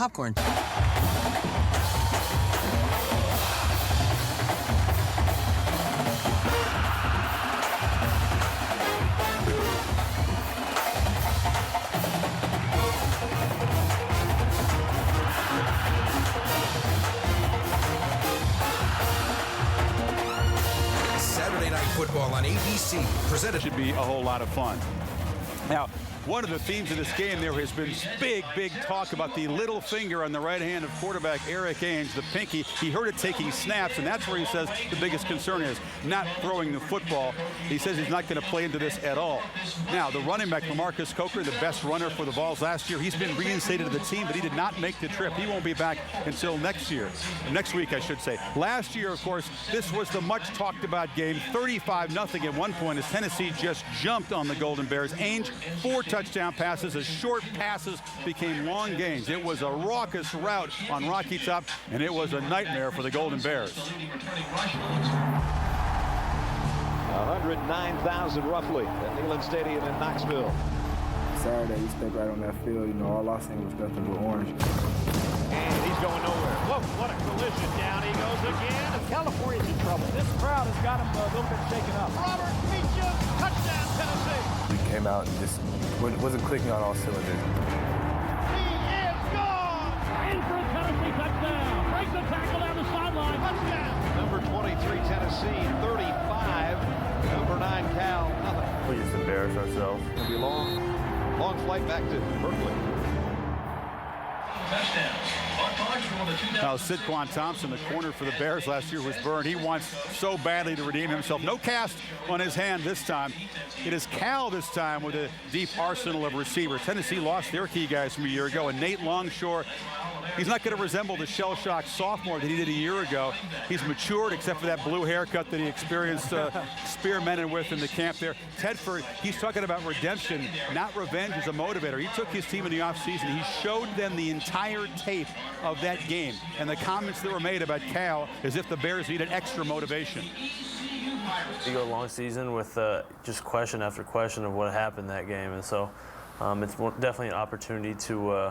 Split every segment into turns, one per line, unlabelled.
popcorn.
Saturday Night Football on ABC, presented.
Should be a whole lot of fun. Now, one of the themes of this game, there has been big talk about the little finger on the right hand of quarterback Eric Ainge, the pinky. He heard it taking snaps, and that's where he says the biggest concern is not throwing the football. He says he's not going to play into this at all. Now, the running back, Lamarcus Coker, the best runner for the Vols last year, he's been reinstated to the team, but he did not make the trip. He won't be back until next week, I should say. Last year, of course, this was the much talked about game, 35-0 at one point as Tennessee just jumped on the Golden Bears. Ainge, 4 touchdown passes as short passes became long gains. It was a raucous rout on Rocky Top, and it was a nightmare for the Golden Bears.
109,000 roughly at Neyland Stadium in Knoxville.
Saturday, we stepped right on that field. You know, all I seen was nothing but orange.
And he's going nowhere. Whoa, what a collision. Down he goes again.
California's in trouble. This crowd has got him a little bit shaken up.
Robert Meacham, touchdown Tennessee.
We came out and just wasn't clicking on all cylinders.
He is gone.
In for a Tennessee touchdown. Breaks the tackle down the sideline.
Touchdown. Number 23 Tennessee, 35. Number 9 Cal, nothing.
We just embarrassed ourselves.
It'll be a long flight back to Berkeley.
Now, Sidquan Thompson, the corner for the Bears last year, was burned. He wants so badly to redeem himself. No cast on his hand this time. It is Cal this time with a deep arsenal of receivers. Tennessee lost their key guys from a year ago, and Nate Longshore, he's not going to resemble the shell-shocked sophomore that he did a year ago. He's matured, except for that blue haircut that he experienced experimented with in the camp there. Tedford, he's talking about redemption, not revenge, as a motivator. He took his team in the offseason. He showed them the entire tape of that game, and the comments that were made about Cal as if the Bears needed extra motivation.
You go a long season with just question after question of what happened that game, and so it's definitely an opportunity to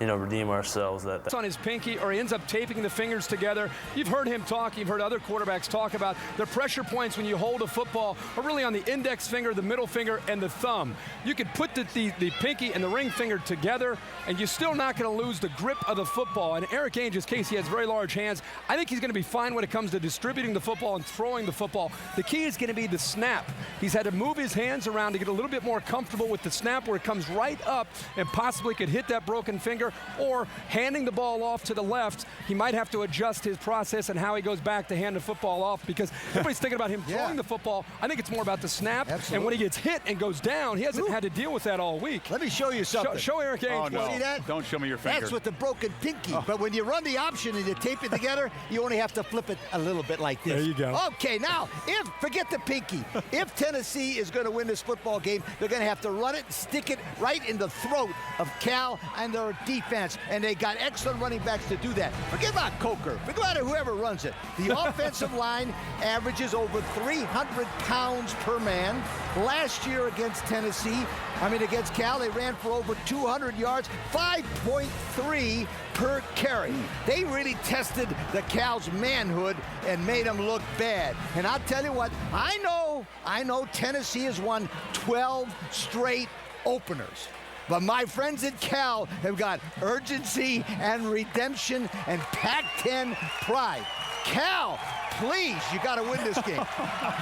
redeem ourselves.
It's on his pinky, or he ends up taping the fingers together. You've heard him talk, you've heard other quarterbacks talk about the pressure points when you hold a football are really on the index finger, the middle finger, and the thumb. You could put the pinky and the ring finger together, and you're still not going to lose the grip of the football. In Eric Ainge's case, he has very large hands. I think he's going to be fine when it comes to distributing the football and throwing the football. The key is going to be the snap. He's had to move his hands around to get a little bit more comfortable with the snap where it comes right up and possibly could hit that broken finger, or handing the ball off to the left. He might have to adjust his process and how he goes back to hand the football off, because everybody's thinking about him throwing the football. I think it's more about the snap.
Absolutely.
And when he gets hit and goes down, he hasn't had to deal with that all week.
Let me show you something.
Show Eric Ainge.
Oh, no.
See that?
Don't show me your finger.
That's with the broken pinky. But when you run the option and you tape it together, you only have to flip it a little bit like this.
There you go.
Okay, now, forget the pinky. If Tennessee is going to win this football game, they're going to have to run it and stick it right in the throat of Cal and their defense. And they got excellent running backs to do that. Forget about Coker. Forget about whoever runs it. The offensive line averages over 300 pounds per man. Last year against against Cal, they ran for over 200 yards, 5.3 per carry. They really tested the Cal's manhood and made them look bad. And I'll tell you what, I know Tennessee has won 12 straight openers. But my friends at Cal have got urgency and redemption and Pac-10 pride. Cal, please, you got to win this game.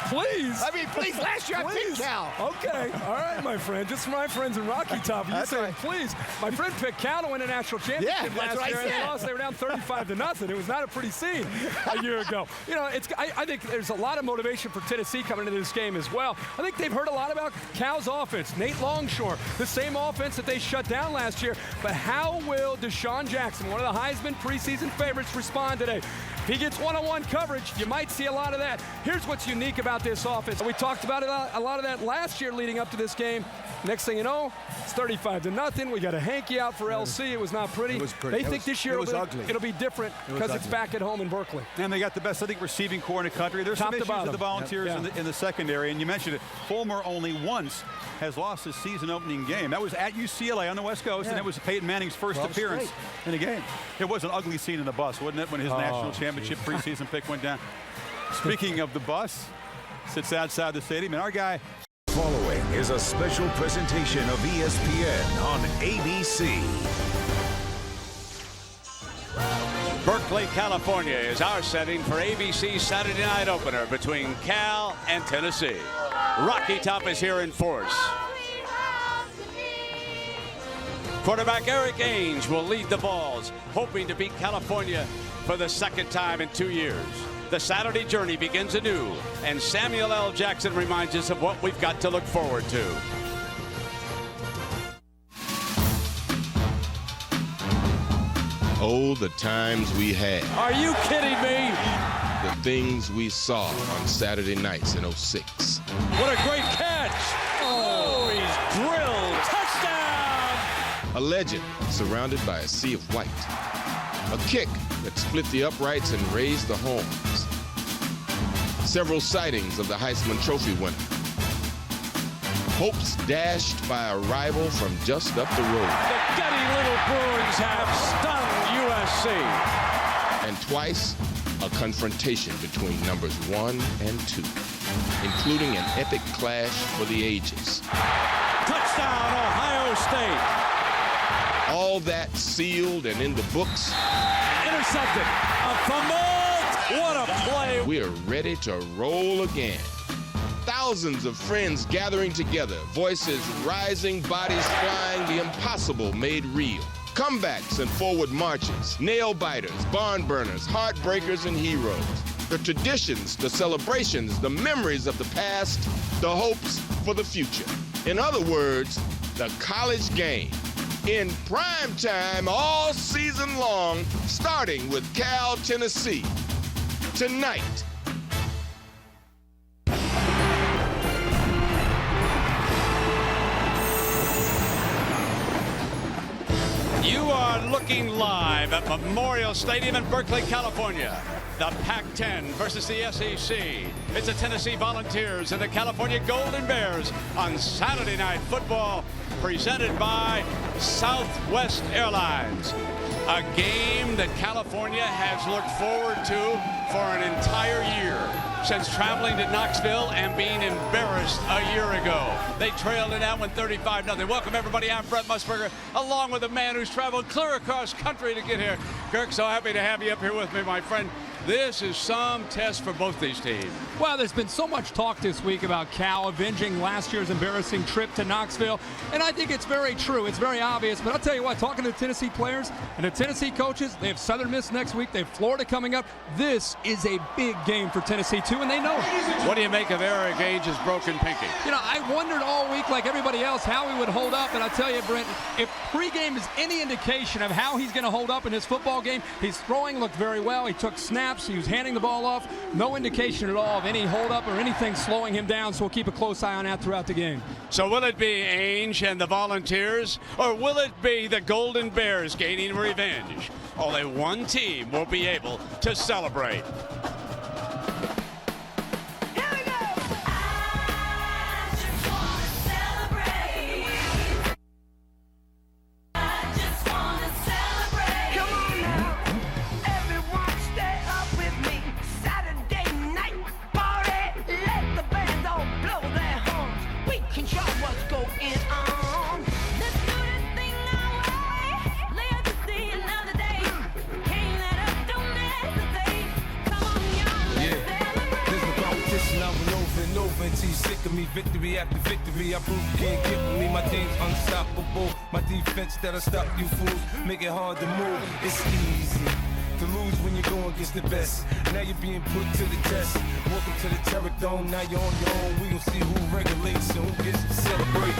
Please?
I mean, please, last year I picked Cal.
Okay, all right, my friend. Just for my friends in Rocky Top, you
That's
saying,
right.
Please. My friend picked Cal to win a national championship
Yeah, that's
last
what I
year, and they
said.
lost. They were down 35-0. It was not a pretty scene a year ago. You know, I think there's a lot of motivation for Tennessee coming into this game as well. I think they've heard a lot about Cal's offense. Nate Longshore, the same offense that they shut down last year. But how will Deshaun Jackson, one of the Heisman preseason favorites, respond today? If he gets one-on-one coverage, you might see a lot of that. Here's what's unique about this offense. We talked about a lot of that last year leading up to this game. Next thing you know, it's 35-0. We got a hanky out for LC. It was not pretty.
It was pretty.
They think this year it'll be different because it's back at home in Berkeley.
And they got the best, I think, receiving core in the country. There's
Top
some
to
issues with
bottom.
the Volunteers
Yep.
in the secondary, and you mentioned it. Fulmer only once has lost his season opening game. That was at UC UCLA on the West Coast, and it was Peyton Manning's first appearance in a game. It was an ugly scene in the bus, wasn't it, when his national championship preseason pick went down? Speaking of the bus, sits outside the stadium, and our guy.
Following is a special presentation of ESPN on ABC.
Berkeley, California is our setting for ABC's Saturday night opener between Cal and Tennessee. Rocky Top is here in force. Quarterback Eric Ainge will lead the Vols, hoping to beat California for the second time in 2 years. The Saturday journey begins anew, and Samuel L. Jackson reminds us of what we've got to look forward to.
Oh, the times we had.
Are you kidding me?
The things we saw on Saturday nights in '06.
What a great catch! Oh, he's drilled! Touchdown!
A legend surrounded by a sea of white. A kick that split the uprights and raised the horns. Several sightings of the Heisman Trophy winner. Hopes dashed by a rival from just up the road.
The gutty little Bruins have stunned USC.
And twice, a confrontation between numbers 1 and 2, including an epic clash for the ages.
Touchdown, Ohio State.
All that sealed and in the books.
Intercepted. A fumble. What a play.
We are ready to roll again. Thousands of friends gathering together, voices rising, bodies flying, the impossible made real. Comebacks and forward marches, nail-biters, barn-burners, heartbreakers, and heroes. The traditions, the celebrations, the memories of the past, the hopes for the future. In other words, the college game. In prime time all season long, starting with Cal, Tennessee. Tonight.
You are looking live at Memorial Stadium in Berkeley, California. The Pac-10 versus the SEC. It's the Tennessee Volunteers and the California Golden Bears on Saturday Night Football, presented by Southwest Airlines. A game that California has looked forward to for an entire year, since traveling to Knoxville and being embarrassed a year ago. They trailed it out when 35-0. Welcome, everybody. I'm Brett Musburger, along with a man who's traveled clear across country to get here. Kirk, so happy to have you up here with me, my friend. This is some test for both these teams.
Well, there's been so much talk this week about Cal avenging last year's embarrassing trip to Knoxville, and I think it's very true. It's very obvious, but I'll tell you what, talking to the Tennessee players and the Tennessee coaches, they have Southern Miss next week, they have Florida coming up. This is a big game for Tennessee, too, and they know it.
What do you make of Eric Ainge's broken pinky?
You know, I wondered all week, like everybody else, how he would hold up, and I'll tell you, Brent, if pregame is any indication of how he's going to hold up in his football game, his throwing looked very well. He took snaps. He was handing the ball off. No indication at all of any hold-up or anything slowing him down, so we'll keep a close eye on that throughout the game.
So will it be Ainge and the Volunteers, or will it be the Golden Bears gaining revenge? Only one team will be able to celebrate.
Victory after victory, I prove you can't get with me. My team's unstoppable. My defense that'll stop you fools, make it hard to move. It's easy to lose when you're going against the best. Now you're being put to the test. Welcome to the Terror Dome. Now you're on your own. We gon' see who regulates and who gets to celebrate.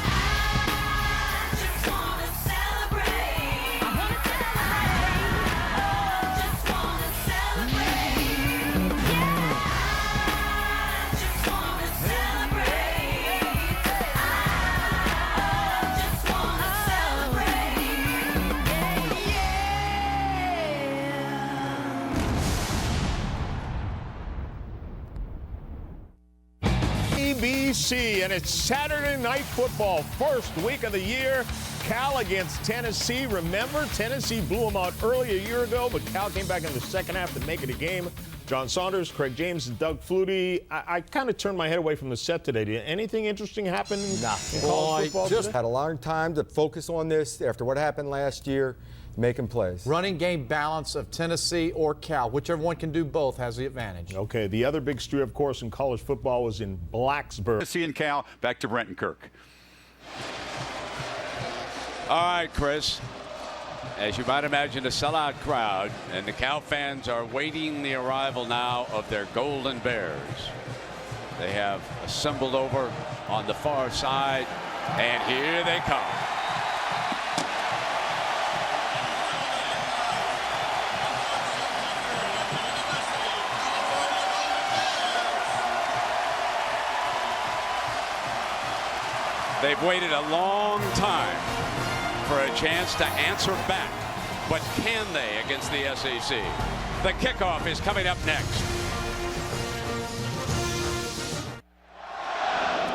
ABC, and it's Saturday Night Football, first week of the year. Cal against Tennessee. Remember, Tennessee blew them out early a year ago, but Cal came back in the second half to make it a game. John Saunders, Craig James, and Doug Flutie. I kind of turned my head away from the set today. Did anything interesting happen in college football
just
today?
had a long time to focus on this after what happened last year, making plays.
Running game balance of Tennessee or Cal, whichever one can do both has the advantage.
Okay, the other big story, of course, in college football was in Blacksburg.
Tennessee and Cal, back to Brenton Kirk.
All right, Chris. As you might imagine, a sellout crowd, and the Cal fans are waiting the arrival now of their Golden Bears. They have assembled over on the far side, and here they come. They've waited a long time for a chance to answer back. But can they against the SEC? The kickoff is coming up next.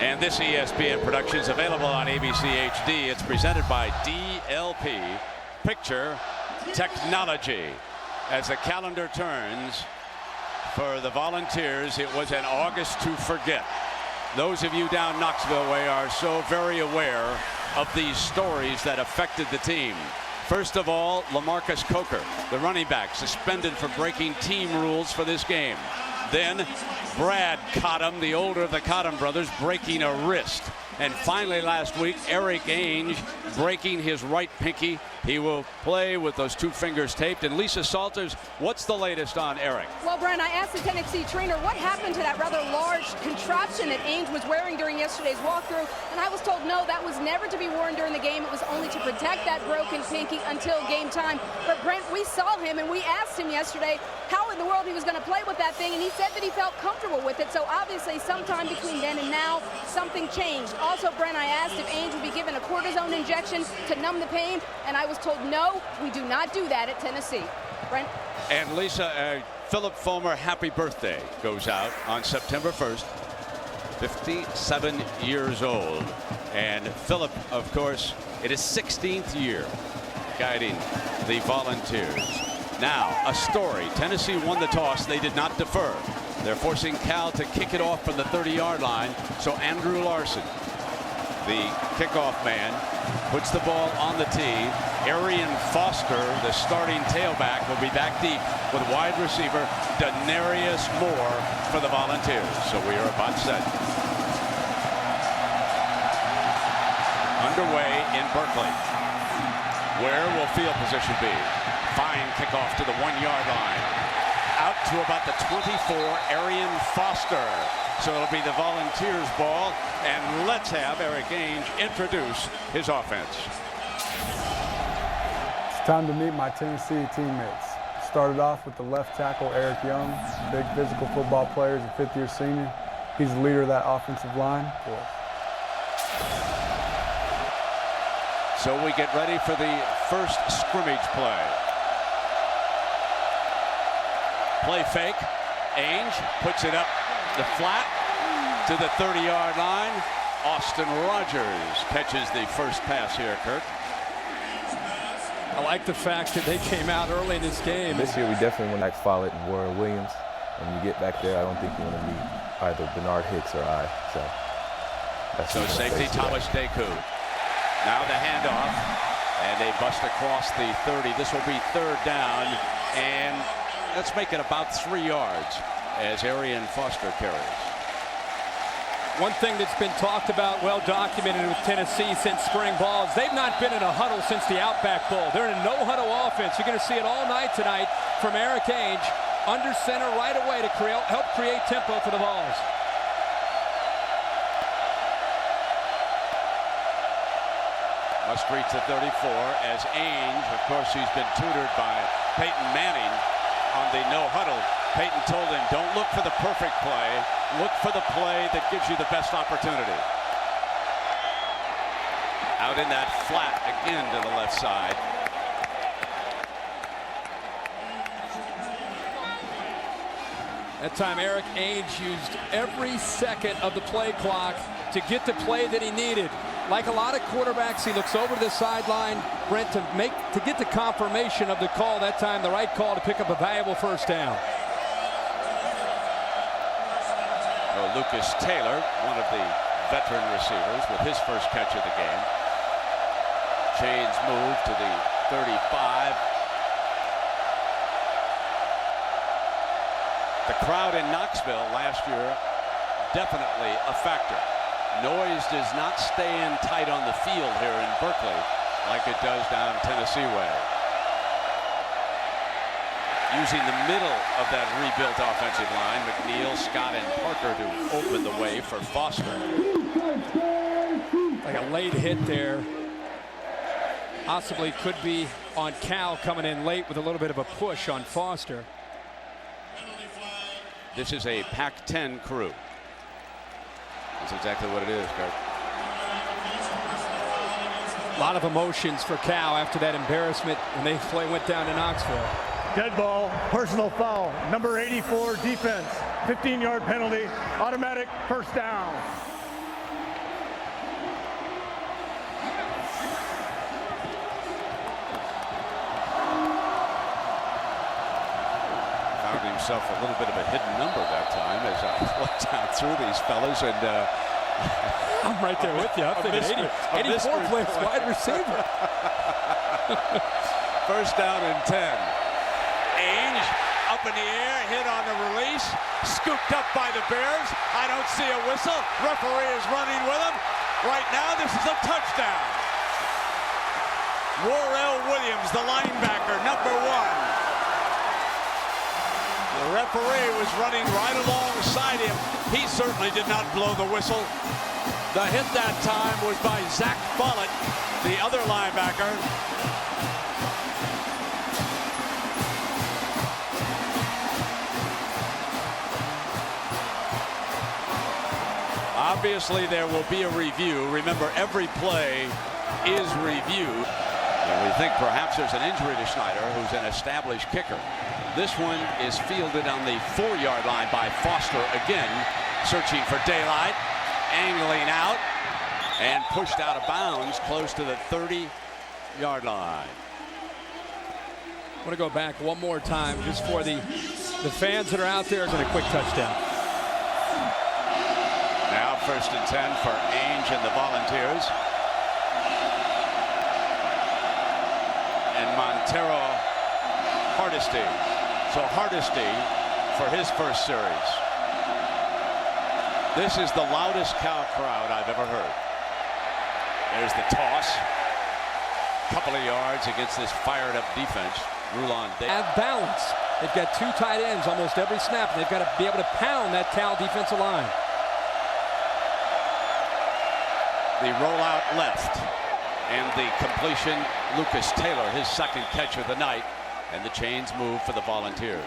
And this ESPN production is available on ABC HD. It's presented by DLP Picture Technology. As the calendar turns for the Volunteers, it was an August to forget. Those of you down Knoxville way are so very aware of these stories that affected the team. First of all, LaMarcus Coker, the running back, suspended for breaking team rules for this game. Then Brad Cottom, the older of the Cottom brothers, breaking a wrist. And finally last week, Eric Ainge breaking his right pinky. He will play with those two fingers taped. And Lisa Salters, what's the latest on Eric?
Well, Brent, I asked the Tennessee trainer what happened to that rather large contraption that Ainge was wearing during yesterday's walkthrough, and I was told no, that was never to be worn during the game. It was only to protect that broken pinky until game time. But Brent, we saw him and we asked him yesterday how in the world he was going to play with that thing, and he said that he felt comfortable with it. So obviously sometime between then and now, something changed. Also, Brent, I asked if Ainge would be given a cortisone injection to numb the pain, and I was told no, we do not do that at Tennessee. Brent?
And Lisa, Philip Fulmer, happy birthday goes out on September 1st, 57 years old. And Philip, of course, it is 16th year guiding the Volunteers. Now, a story. Tennessee won the toss. They did not defer. They're forcing Cal to kick it off from the 30-yard line. So Andrew Larson, the kickoff man, puts the ball on the tee. Arian Foster, the starting tailback, will be back deep with wide receiver Denarius Moore for the Volunteers. So we are about set. Underway in Berkeley. Where will field position be? Fine kickoff to the 1-yard line. Out to about the 24, Arian Foster. So it'll be the Volunteers ball, and let's have Eric Ainge introduce his offense.
It's time to meet my Tennessee teammates. Started off with the left tackle, Eric Young, big physical football player, he's a fifth-year senior. He's the leader of that offensive line for us.
So we get ready for the first scrimmage play. Play fake. Ainge puts it up the flat to the 30-yard line. Austin Rogers catches the first pass here, Kirk.
I like the fact that they came out early in this game.
This year we definitely want to Follett and Warren Williams. When you get back there, I don't think you want to meet either Bernard Hicks or I.
So safety Thomas Deku. Now the handoff, and they bust across the 30. This will be third down, and let's make it about 3 yards as Arian Foster carries.
One thing that's been talked about, well documented with Tennessee since spring ball, is they've not been in a huddle since the Outback Bowl. They're in a no-huddle offense. You're going to see it all night tonight from Eric Ainge, under center right away to help create tempo for the Vols.
Must reach the 34 as Ainge, of course, he's been tutored by Peyton Manning on the no-huddle. Peyton told him, don't look for the perfect play. Look for the play that gives you the best opportunity. Out in that flat again to the left side.
That time Eric Ainge used every second of the play clock to get the play that he needed. Like a lot of quarterbacks, he looks over to the sideline, Brent, to get the confirmation of the call. That time the right call to pick up a valuable first down.
Well, Lucas Taylor, one of the veteran receivers, with his first catch of the game. Chains move to the 35. The crowd in Knoxville last year, definitely a factor. Noise does not stay in tight on the field here in Berkeley like it does down Tennessee way. Using the middle of that rebuilt offensive line, McNeil, Scott, and Parker to open the way for Foster.
Like a late hit there. Possibly could be on Cal coming in late with a little bit of a push on Foster.
This is a Pac-10 crew. That's exactly what it is, Kurt.
A lot of emotions for Cal after that embarrassment when they went down to Knoxville.
Dead ball, personal foul, number 84 defense, 15-yard penalty, automatic first down.
Found himself a little bit of a hidden number that time as I looked down through these fellas, and
I'm right there with you. I'm thinking 84 plays wide receiver.
First down and 10. Ainge up in the air, hit on the release, scooped up by the Bears. I don't see a whistle. Referee is running with him. Right now, this is a touchdown. Warrell Williams, the linebacker, number 1. The referee was running right alongside him. He certainly did not blow the whistle. The hit that time was by Zach Follett, the other linebacker. Obviously, there will be a review. Remember, every play is reviewed. And we think perhaps there's an injury to Schneider, who's an established kicker. This one is fielded on the 4-yard line by Foster again, searching for daylight, angling out, and pushed out of bounds close to the 30-yard line.
I want to go back one more time just for the fans that are out there and a quick touchdown.
Now first and 10 for Ainge and the Volunteers. And Montero Hardesty. So Hardesty for his first series. This is the loudest Cal crowd I've ever heard. There's the toss. Couple of yards against this fired up defense. Rulon Davis.
Have balance. They've got 2 tight ends almost every snap. They've got to be able to pound that Cal defensive line.
The rollout left, and the completion, Lucas Taylor, his second catch of the night, and the chains move for the Volunteers.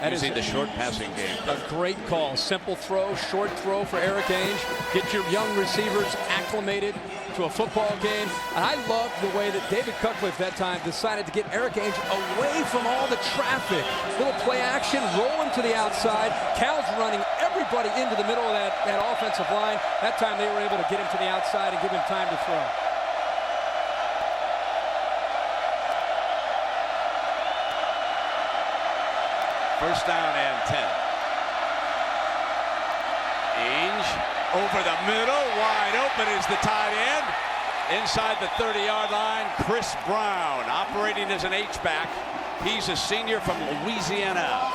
That
using the short passing game.
A great call. Simple throw, short throw for Eric Ainge. Get your young receivers acclimated to a football game. And I love the way that David Cutcliffe that time decided to get Eric Ainge away from all the traffic. Little play action, roll him to the outside. Cal's running everybody into the middle of that offensive line. That time they were able to get him to the outside and give him time to throw.
First down and 10. Ainge over the middle, wide open is the tight end. Inside the 30-yard line, Chris Brown operating as an H-back. He's a senior from Louisiana,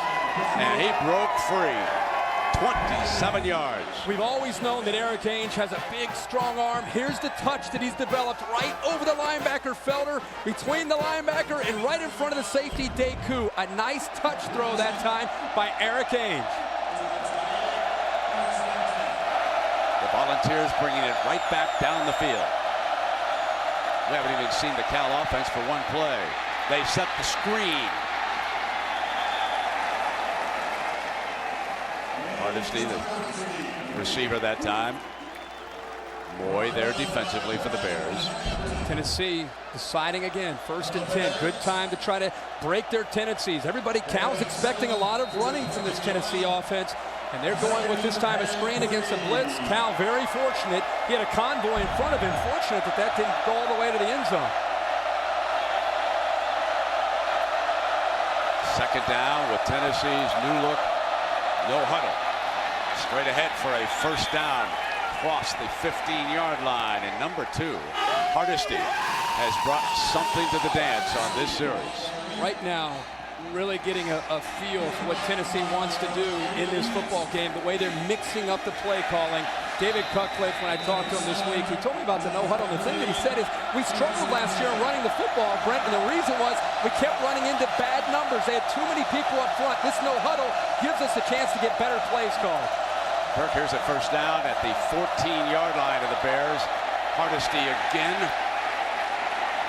and he broke free. 27 yards.
We've always known that Eric Ainge has a big, strong arm. Here's the touch that he's developed right over the linebacker, Felder, between the linebacker and right in front of the safety, Deku. A nice touch throw that time by Eric Ainge.
The Volunteers bringing it right back down the field. We haven't even seen the Cal offense for one play. They set the screen. Hardesty, the receiver that time. Moy there defensively for the Bears.
Tennessee deciding again, 1st and 10. Good time to try to break their tendencies. Cal's expecting a lot of running from this Tennessee offense, and they're going with this time a screen against a blitz. Cal very fortunate. He had a convoy in front of him. Fortunate that didn't go all the way to the end zone.
2nd down with Tennessee's new look, no huddle. Straight ahead for a 1st down. Across the 15-yard line, and number 2, Hardesty, has brought something to the dance on this series.
Right now, really getting a feel for what Tennessee wants to do in this football game, the way they're mixing up the play calling. David Cutcliffe, when I talked to him this week, he told me about the no huddle. The thing that he said is, we struggled last year running the football, Brent, and the reason was we kept running into bad numbers. They had too many people up front. This no huddle gives us a chance to get better plays called.
Kirk, here's a 1st down at the 14-yard line of the Bears. Hardesty again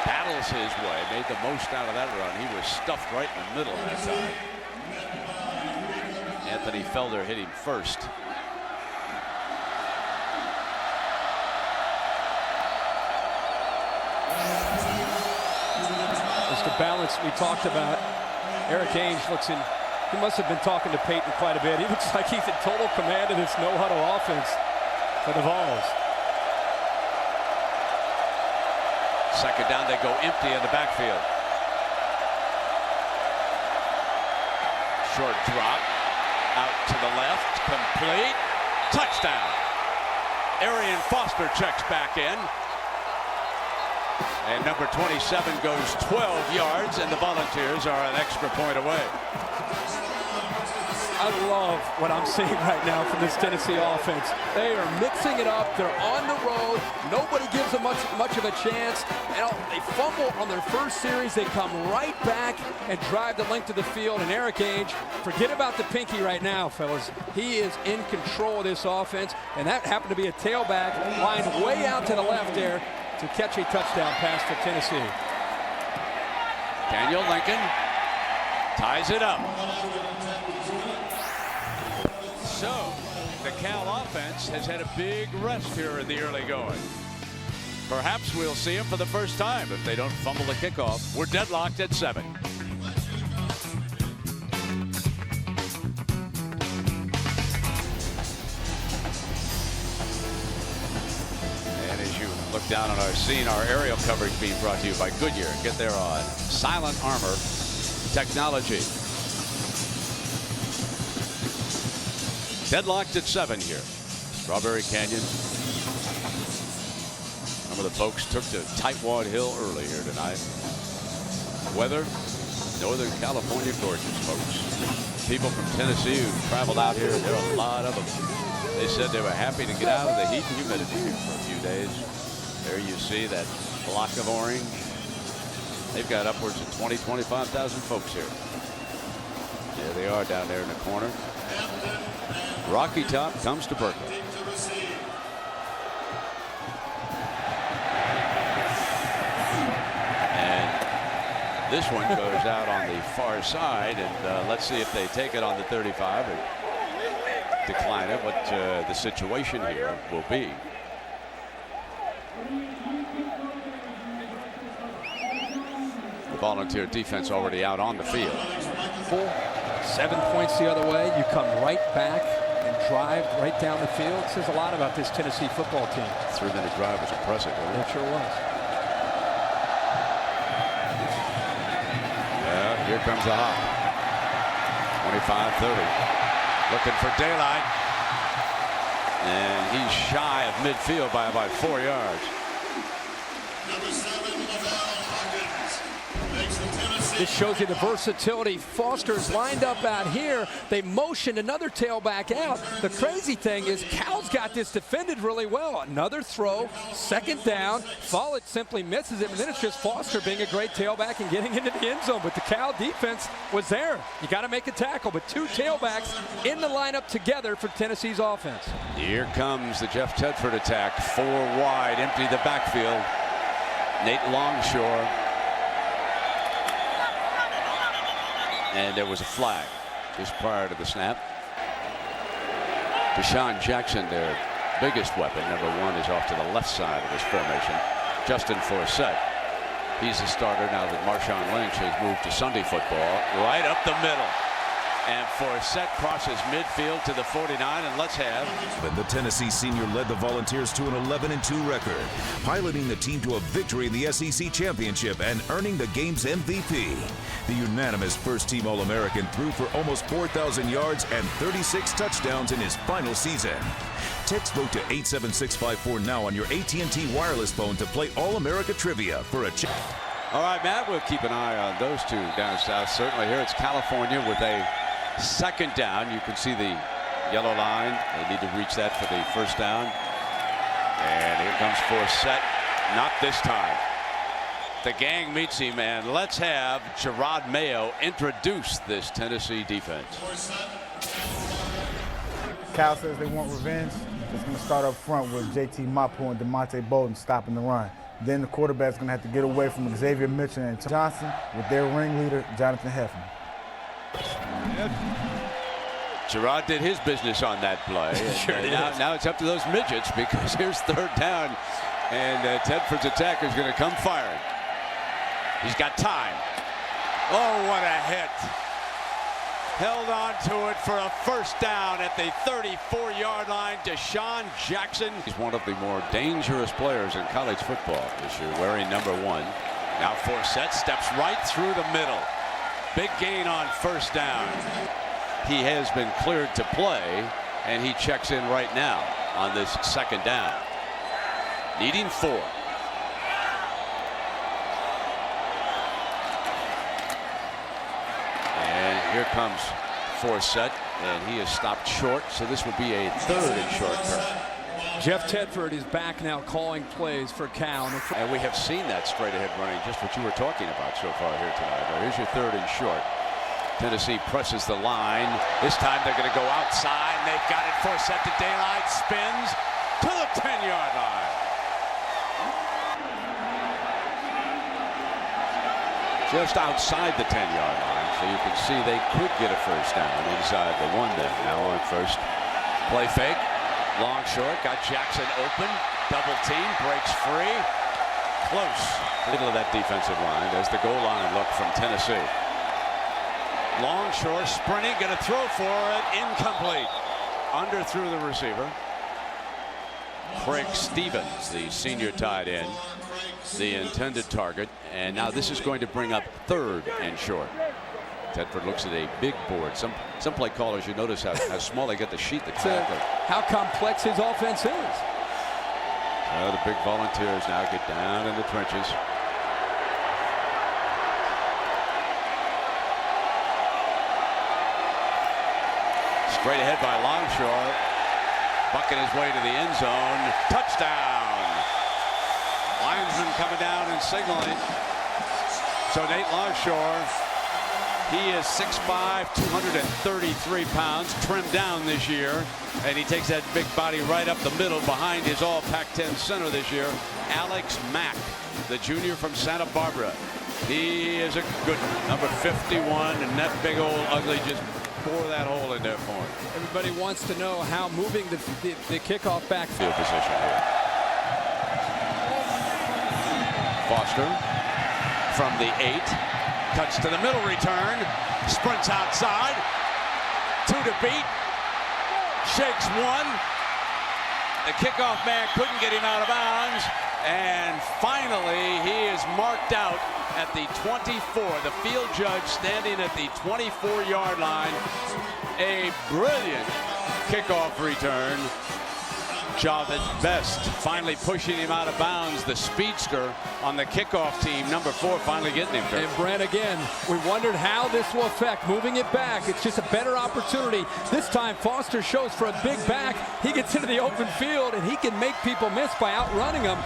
battles his way, made the most out of that run. He was stuffed right in the middle that time. Anthony Felder hit him first.
It's the balance we talked about. Eric Ainge looks in. He must have been talking to Peyton quite a bit. He looks like he's in total command of this no-huddle offense for the Vols.
2nd down, they go empty in the backfield. Short drop, out to the left, complete, touchdown. Arian Foster checks back in. And number 27 goes 12 yards, and the Volunteers are an extra point away.
I love what I'm seeing right now from this Tennessee offense. They are mixing it up. They're on the road. Nobody gives them much of a chance. And they fumble on their first series. They come right back and drive the length of the field. And Eric Ainge, forget about the pinky right now, fellas. He is in control of this offense. And that happened to be a tailback lined way out to the left there to catch a touchdown pass for Tennessee.
Daniel Lincoln ties it up. So, the Cal offense has had a big rest here in the early going. Perhaps we'll see him for the first time if they don't fumble the kickoff. We're deadlocked at 7. And as you look down on our scene, our aerial coverage being brought to you by Goodyear. Get there on Silent Armor Technology. Deadlocked at 7 here. Strawberry Canyon. Some of the folks took to Tightwad Hill early here tonight. Weather, Northern California gorgeous, folks. People from Tennessee who traveled out here, there are a lot of them. They said they were happy to get out of the heat and humidity here for a few days. There you see that block of orange. They've got upwards of 25,000 folks here. There they are down there in the corner. Rocky Top comes to Berkeley. And this one goes out on the far side, and let's see if they take it on the 35 or decline it, what the situation here will be. The Volunteer defense already out on the field.
7 points the other way. You come right back and drive right down the field. It says a lot about this Tennessee football team.
3-minute drive was impressive, wasn't it?
It sure was.
Yeah, here comes the hop. 25-30. Looking for daylight. And he's shy of midfield by about 4 yards.
This shows you the versatility. Foster's lined up out here. They motioned another tailback out. The crazy thing is Cal's got this defended really well. Another throw, 2nd down. Follett simply misses it, and then it's just Foster being a great tailback and getting into the end zone. But the Cal defense was there. You got to make a tackle, but 2 tailbacks in the lineup together for Tennessee's offense.
Here comes the Jeff Tedford attack. 4 wide, empty the backfield. Nate Longshore. And there was a flag just prior to the snap. Deshaun Jackson there biggest weapon. Number 1 is off to the left side of this formation. Justin Forsett. He's the starter now that Marshawn Lynch has moved to Sunday football. Right up the middle. And Forsett crosses midfield to the 49, and let's have.
But the Tennessee senior led the Volunteers to an 11-2 record, piloting the team to a victory in the SEC championship and earning the game's MVP. The unanimous first-team All-American threw for almost 4,000 yards and 36 touchdowns in his final season. Text vote to 87654 now on your AT&T wireless phone to play All-America Trivia for a chance.
All right, Matt, we'll keep an eye on those two down south. Certainly here it's California with a second down. You can see the yellow line. They need to reach that for the first down. And here comes Forsett. Not this time. The gang meets him, and let's have Gerard Mayo introduce this Tennessee defense.
Cal says they want revenge. It's going to start up front with JT Mapu and DeMonte Bolden stopping the run. Then the quarterback's going to have to get away from Xavier Mitchell and Johnson with their ringleader, Jonathan Heffman.
Gerard did his business on that play.
Sure did.
Now it's up to those midgets, because here's third down, and Tedford's attacker is going to come firing. He's got time. Oh, what a hit. Held on to it for a first down at the 34-yard line. Deshaun Jackson. He's one of the more dangerous players in college football this year, wearing number 1. Now Forsett steps right through the middle. Big gain on first down. He has been cleared to play, and he checks in right now on this second down. Needing 4. And here comes Forsett, and he is stopped short, so this would be a 3rd and short turn.
Jeff Tedford is back now calling plays for Cal.
And we have seen that straight ahead running, just what you were talking about so far here tonight. Now, here's your 3rd and short. Tennessee presses the line. This time they're going to go outside, and they've got it. Forsett to daylight, spins to the 10-yard line. Just outside the 10-yard line, so you can see they could get a first down inside the 1 there. Now on first. Play fake. Long short, got Jackson open, double team, breaks free, close. Middle of that defensive line. There's the goal line look from Tennessee. Long short, sprinting, gonna throw for it, incomplete. Underthrew the receiver. Craig Stevens, the senior tight end, the intended target, and now this is going to bring up 3rd and short. Tedford looks at a big board. Some play callers, you notice how small they get the sheet.
How complex his offense is.
Well, the big Volunteers now get down in the trenches. Straight ahead by Longshore. Bucking his way to the end zone. Touchdown. Linesman coming down and signaling. So Nate Longshore, he is 6'5", 233 pounds, trimmed down this year, and he takes that big body right up the middle behind his all Pac-10 center this year, Alex Mack, the junior from Santa Barbara. He is a good number 51, and that big old ugly just bore that hole in there for him.
Everybody wants to know how moving the kickoff backfield
position here. Foster from the 8. Cuts to the middle return. Sprints outside. 2 to beat. Shakes 1. The kickoff man couldn't get him out of bounds. And finally, he is marked out at the 24. The field judge standing at the 24-yard line. A brilliant kickoff return. Javed Best finally pushing him out of bounds. The speedster on the kickoff team, number 4, finally getting him there.
And Brent, again, we wondered how this will affect moving it back. It's just a better opportunity. This time Foster shows for a big back. He gets into the open field and he can make people miss by outrunning them.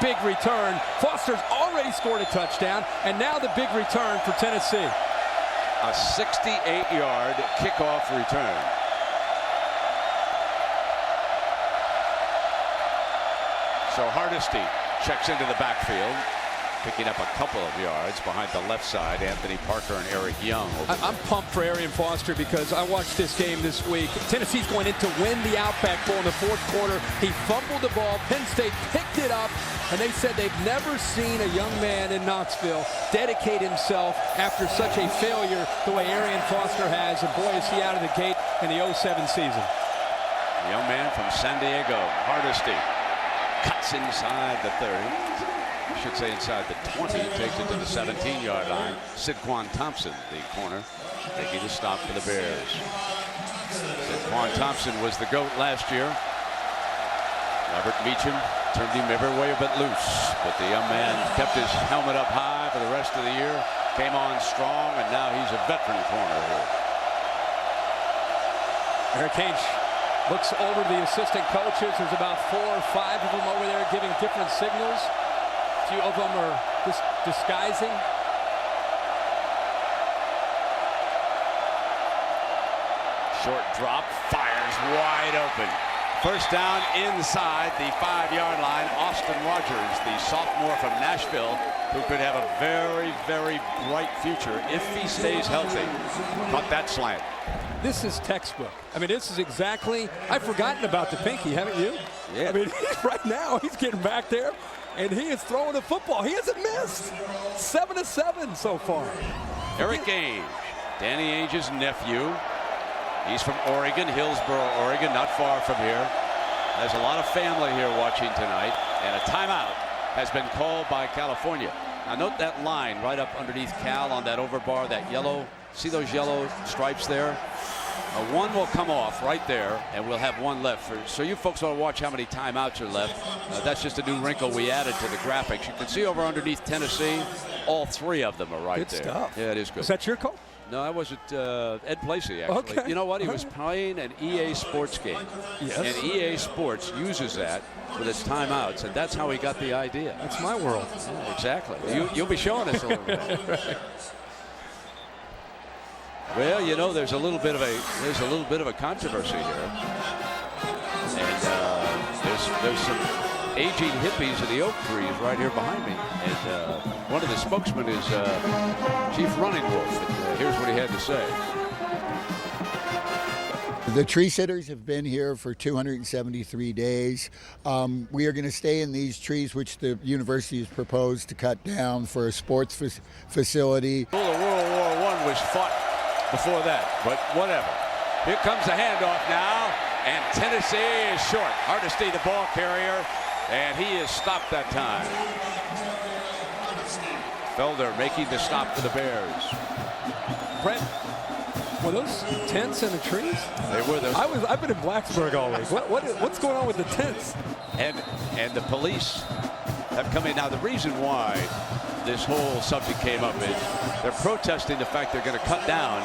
Big return. Foster's already scored a touchdown, and now the big return for Tennessee.
A 68-yard kickoff return. So Hardesty checks into the backfield. picking up a couple of yards behind the left side. Anthony Parker and Eric Young.
I'm pumped for Arian Foster because I watched this game this week. Tennessee's going in to win the Outback Bowl in the fourth quarter. He fumbled the ball. Penn State picked it up, and they said they've never seen a young man in Knoxville dedicate himself after such a failure the way Arian Foster has. And boy, is he out of the gate in the 07 season.
The young man from San Diego, Hardesty, cuts inside the 30. I should say inside the 20. Takes it to the 17-yard line. Sidquan Thompson, the corner, making a stop for the Bears. Sidquan Thompson was the GOAT last year. Robert Meacham turned him every way but loose. But the young man kept his helmet up high for the rest of the year. Came on strong, and now he's a veteran corner here.
Eric Ainge looks over the assistant coaches. There's about 4 or 5 of them over there giving different signals. A few of them are just disguising.
Short drop, fires wide open. First down inside the 5-yard line. Austin Rogers, the sophomore from Nashville, who could have a very, very bright future if he stays healthy. Caught that slant.
This is textbook. I mean, this is exactly, I've forgotten about the pinky, haven't you?
Yeah.
I mean, right now, he's getting back there, and he is throwing the football. He hasn't missed. 7-7 so far.
Eric Ainge, Danny Ainge's nephew. He's from Oregon, Hillsboro, Oregon, not far from here. There's a lot of family here watching tonight, and a timeout has been called by California. Now note that line right up underneath Cal on that overbar, that yellow. See those yellow stripes there? One will come off right there, and we'll have one left. So you folks want to watch how many timeouts are left. That's just a new wrinkle we added to the graphics. You can see over underneath Tennessee, all 3 of them are right
good
there.
Stuff.
Yeah, it is good.
Is that your call?
No, I wasn't. Ed Placey, actually.
Okay.
You know what? He was playing an EA Sports game.
Yes.
And EA Sports uses that with its timeouts, and that's how he got the idea.
That's my world.
Yeah, exactly. Yeah. You'll be showing us a little bit.
Right.
Well, you know, there's a little bit of a controversy here, and there's some aging hippies in the oak trees right here behind me, and one of the spokesmen is Chief Running Wolf. And, here's what he had to say.
The tree sitters have been here for 273 days. We are going to stay in these trees, which the university has proposed to cut down for a sports facility.
Well, World War I was fought before that, but whatever. Here comes the handoff now, and Tennessee is short. Hardesty, the ball carrier, and he is stopped that time. Felder making the stop for the Bears.
Brett, were those tents in the trees?
They were those.
I've been in Blacksburg all week. What's going on with the tents?
And the police have come in. Now, the reason why this whole subject came up is they're protesting the fact they're going to cut down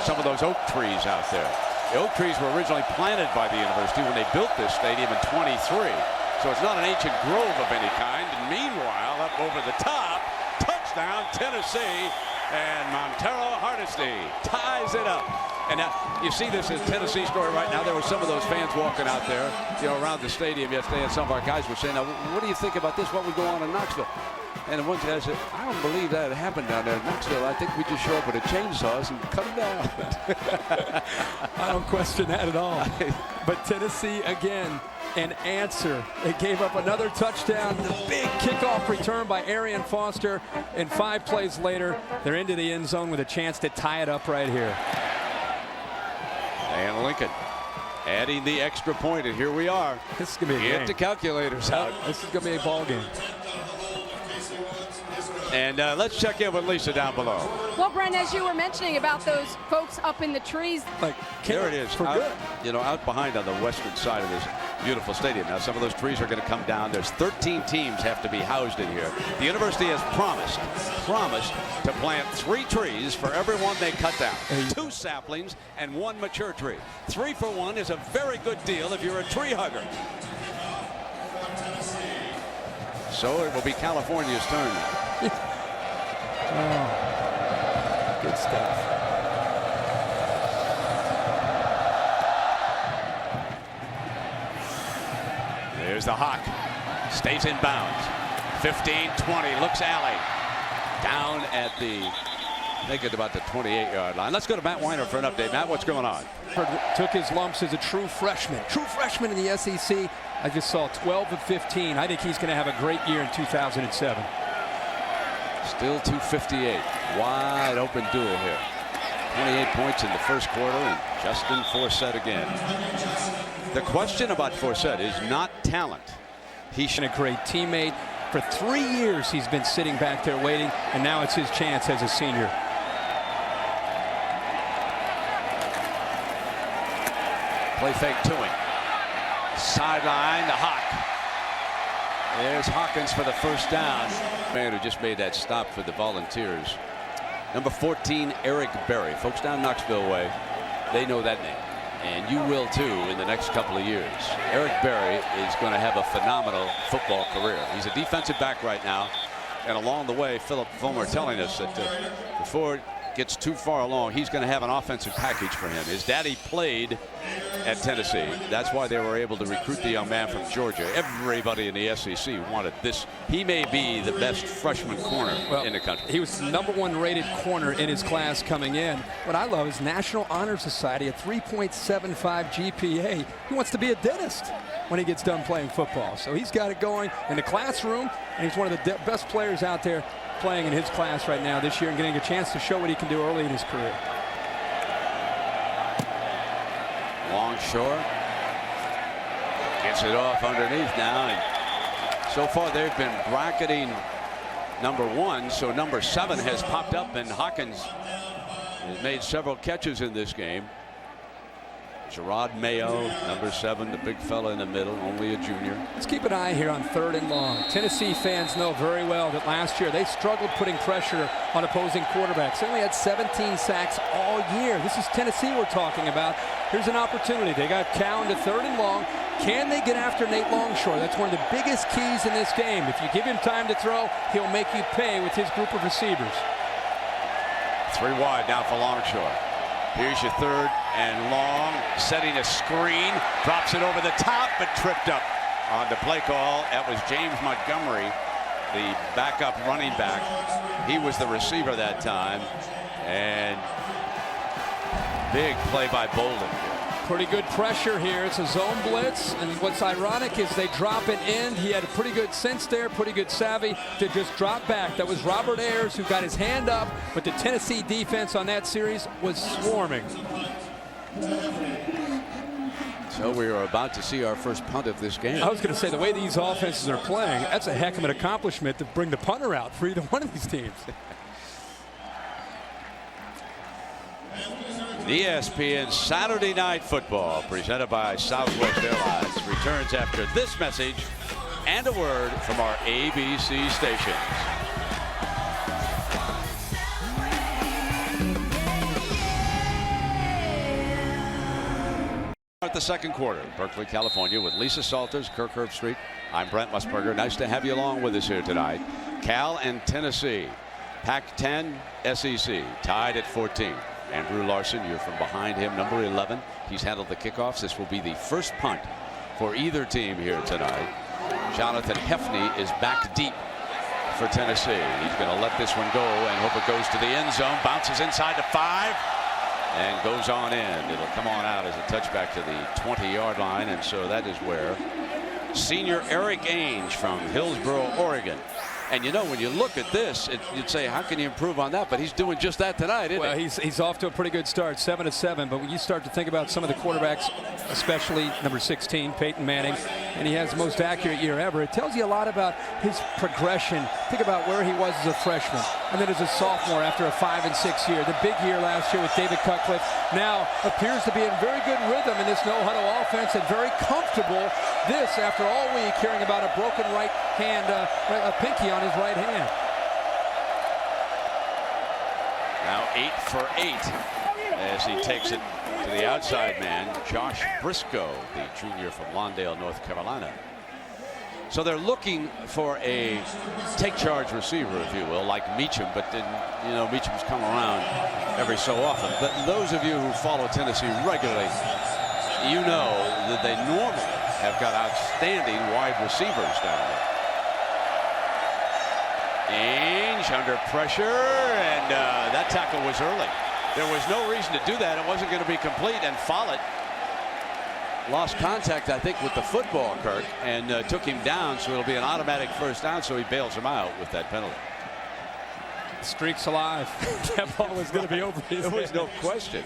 some of those oak trees out there. The oak trees were originally planted by the university when they built this stadium in 23. So it's not an ancient grove of any kind. And meanwhile, up over the top, touchdown Tennessee, and Montero Hardesty ties it up. And now you see this in Tennessee story right now. There were some of those fans walking out there, around the stadium yesterday, and some of our guys were saying, now, what do you think about this? What would go on in Knoxville? And one guy said, I don't believe that happened down there in Knoxville. I think we just show up with a chainsaws and cut them down.
I don't question that at all. But Tennessee, again, an answer. They gave up another touchdown. The big kickoff return by Arian Foster. And 5 plays later, they're into the end zone with a chance to tie it up right here.
And Lincoln adding the extra point, and here we are.
This is going to be a game.
Get the calculators out.
This is going to be a ball game.
And let's check in with Lisa down below.
Well, Brent, as you were mentioning about those folks up in the trees.
There it is.
For
out,
good.
Out behind on the western side of this beautiful stadium. Now, some of those trees are going to come down. There's 13 teams have to be housed in here. The university has promised to plant 3 trees for every one they cut down. 2 saplings and 1 mature tree. 3 for 1 is a very good deal if you're a tree hugger. So it will be California's turn.
Oh, good stuff.
There's the Hawk. Stays in bounds. 15-20, looks alley. Down at the, I think at about the 28-yard line. Let's go to Matt Weiner for an update. Matt, what's going on?
Took his lumps as a true freshman. True freshman in the SEC. I just saw 12 of 15. I think he's going to have a great year in 2007.
Still 258. Wide open duel here. 28 points in the first quarter, and Justin Forsett again. The question about Forsett is not talent.
He's been a great teammate. For 3 years, he's been sitting back there waiting, and now it's his chance as a senior.
Play fake to him. Sideline to Hawk. There's Hawkins for the first down. Man who just made that stop for the Volunteers. Number 14, Eric Berry. Folks down Knoxville way, they know that name. And you will too in the next couple of years. Eric Berry is going to have a phenomenal football career. He's a defensive back right now. And along the way, Philip Fulmer telling us that before it gets too far along, he's going to have an offensive package for him. His daddy played at Tennessee. That's why they were able to recruit the young man from Georgia. Everybody in the SEC wanted this. He may be the best freshman corner in the country.
He was the #1 rated corner in his class coming in. What I love is National Honor Society, a 3.75 GPA. He wants to be a dentist when he gets done playing football. So he's got it going in the classroom, and he's one of the best players out there playing in his class right now this year and getting a chance to show what he can do early in his career.
Longshore gets it off underneath now, and so far they've been bracketing number 1, so number 7 has popped up, and Hawkins has made several catches in this game. Gerard Mayo, number 7, the big fella in the middle, only a junior.
Let's keep an eye here on 3rd and long. Tennessee fans know very well that last year they struggled putting pressure on opposing quarterbacks. They only had 17 sacks all year. This is Tennessee we're talking about. Here's an opportunity. They got Cal into 3rd and long. Can they get after Nate Longshore? That's one of the biggest keys in this game. If you give him time to throw, he'll make you pay with his group of receivers.
3 wide now for Longshore. Here's your 3rd and long, setting a screen, drops it over the top, but tripped up on the play call. That was James Montgomery, the backup running back. He was the receiver that time, and big play by Bolden.
Pretty good pressure here. It's a zone blitz, and what's ironic is they drop it in. He had a pretty good sense there, pretty good savvy to just drop back. That was Robert Ayers who got his hand up, but the Tennessee defense on that series was swarming.
So we are about to see our first punt of this game.
I was going to say, the way these offenses are playing, that's a heck of an accomplishment to bring the punter out for either one of these teams.
ESPN Saturday Night Football, presented by Southwest Airlines, returns after this message and a word from our ABC stations. At the second quarter, Berkeley, California, with Lisa Salters, Kirk Herbstreit. I'm Brent Musburger. Nice to have you along with us here tonight. Cal and Tennessee, Pac-10 SEC, tied at 14. Andrew Larson, you're from behind him, number 11. He's handled the kickoffs. This will be the first punt for either team here tonight. Jonathan Hefney is back deep for Tennessee. He's going to let this one go and hope it goes to the end zone. Bounces inside the 5 and goes on in. It'll come on out as a touchback to the 20-yard line, and so that is where senior Eric Ainge from Hillsboro, Oregon. And you know, when you look at this, you'd say, how can you improve on that? But he's doing just that tonight, isn't he?
Well, he's off to a pretty good start, 7-7. But when you start to think about some of the quarterbacks, especially number 16, Peyton Manning, and he has the most accurate year ever, it tells you a lot about his progression. Think about where he was as a freshman, and then as a sophomore after a 5 and 6 year. The big year last year with David Cutcliffe now appears to be in very good rhythm in this no-huddle offense and very comfortable. This, after all week, hearing about a broken right hand, a pinky on his right hand.
Now 8 for 8 as he takes it to the outside man, Josh Briscoe, the junior from Lawndale, North Carolina. So they're looking for a take charge receiver, if you will, like Meacham, but then, you know, Meacham's come around every so often. But those of you who follow Tennessee regularly, you know that they normally have got outstanding wide receivers down there. Ainge under pressure, and that tackle was early. There was no reason to do that. It wasn't going to be complete, and Follett lost contact, I think, with the football, Kirk, and took him down, so it'll be an automatic first down, so he bails him out with that penalty.
The streak's alive. That ball was going to be over his head.
There was no question.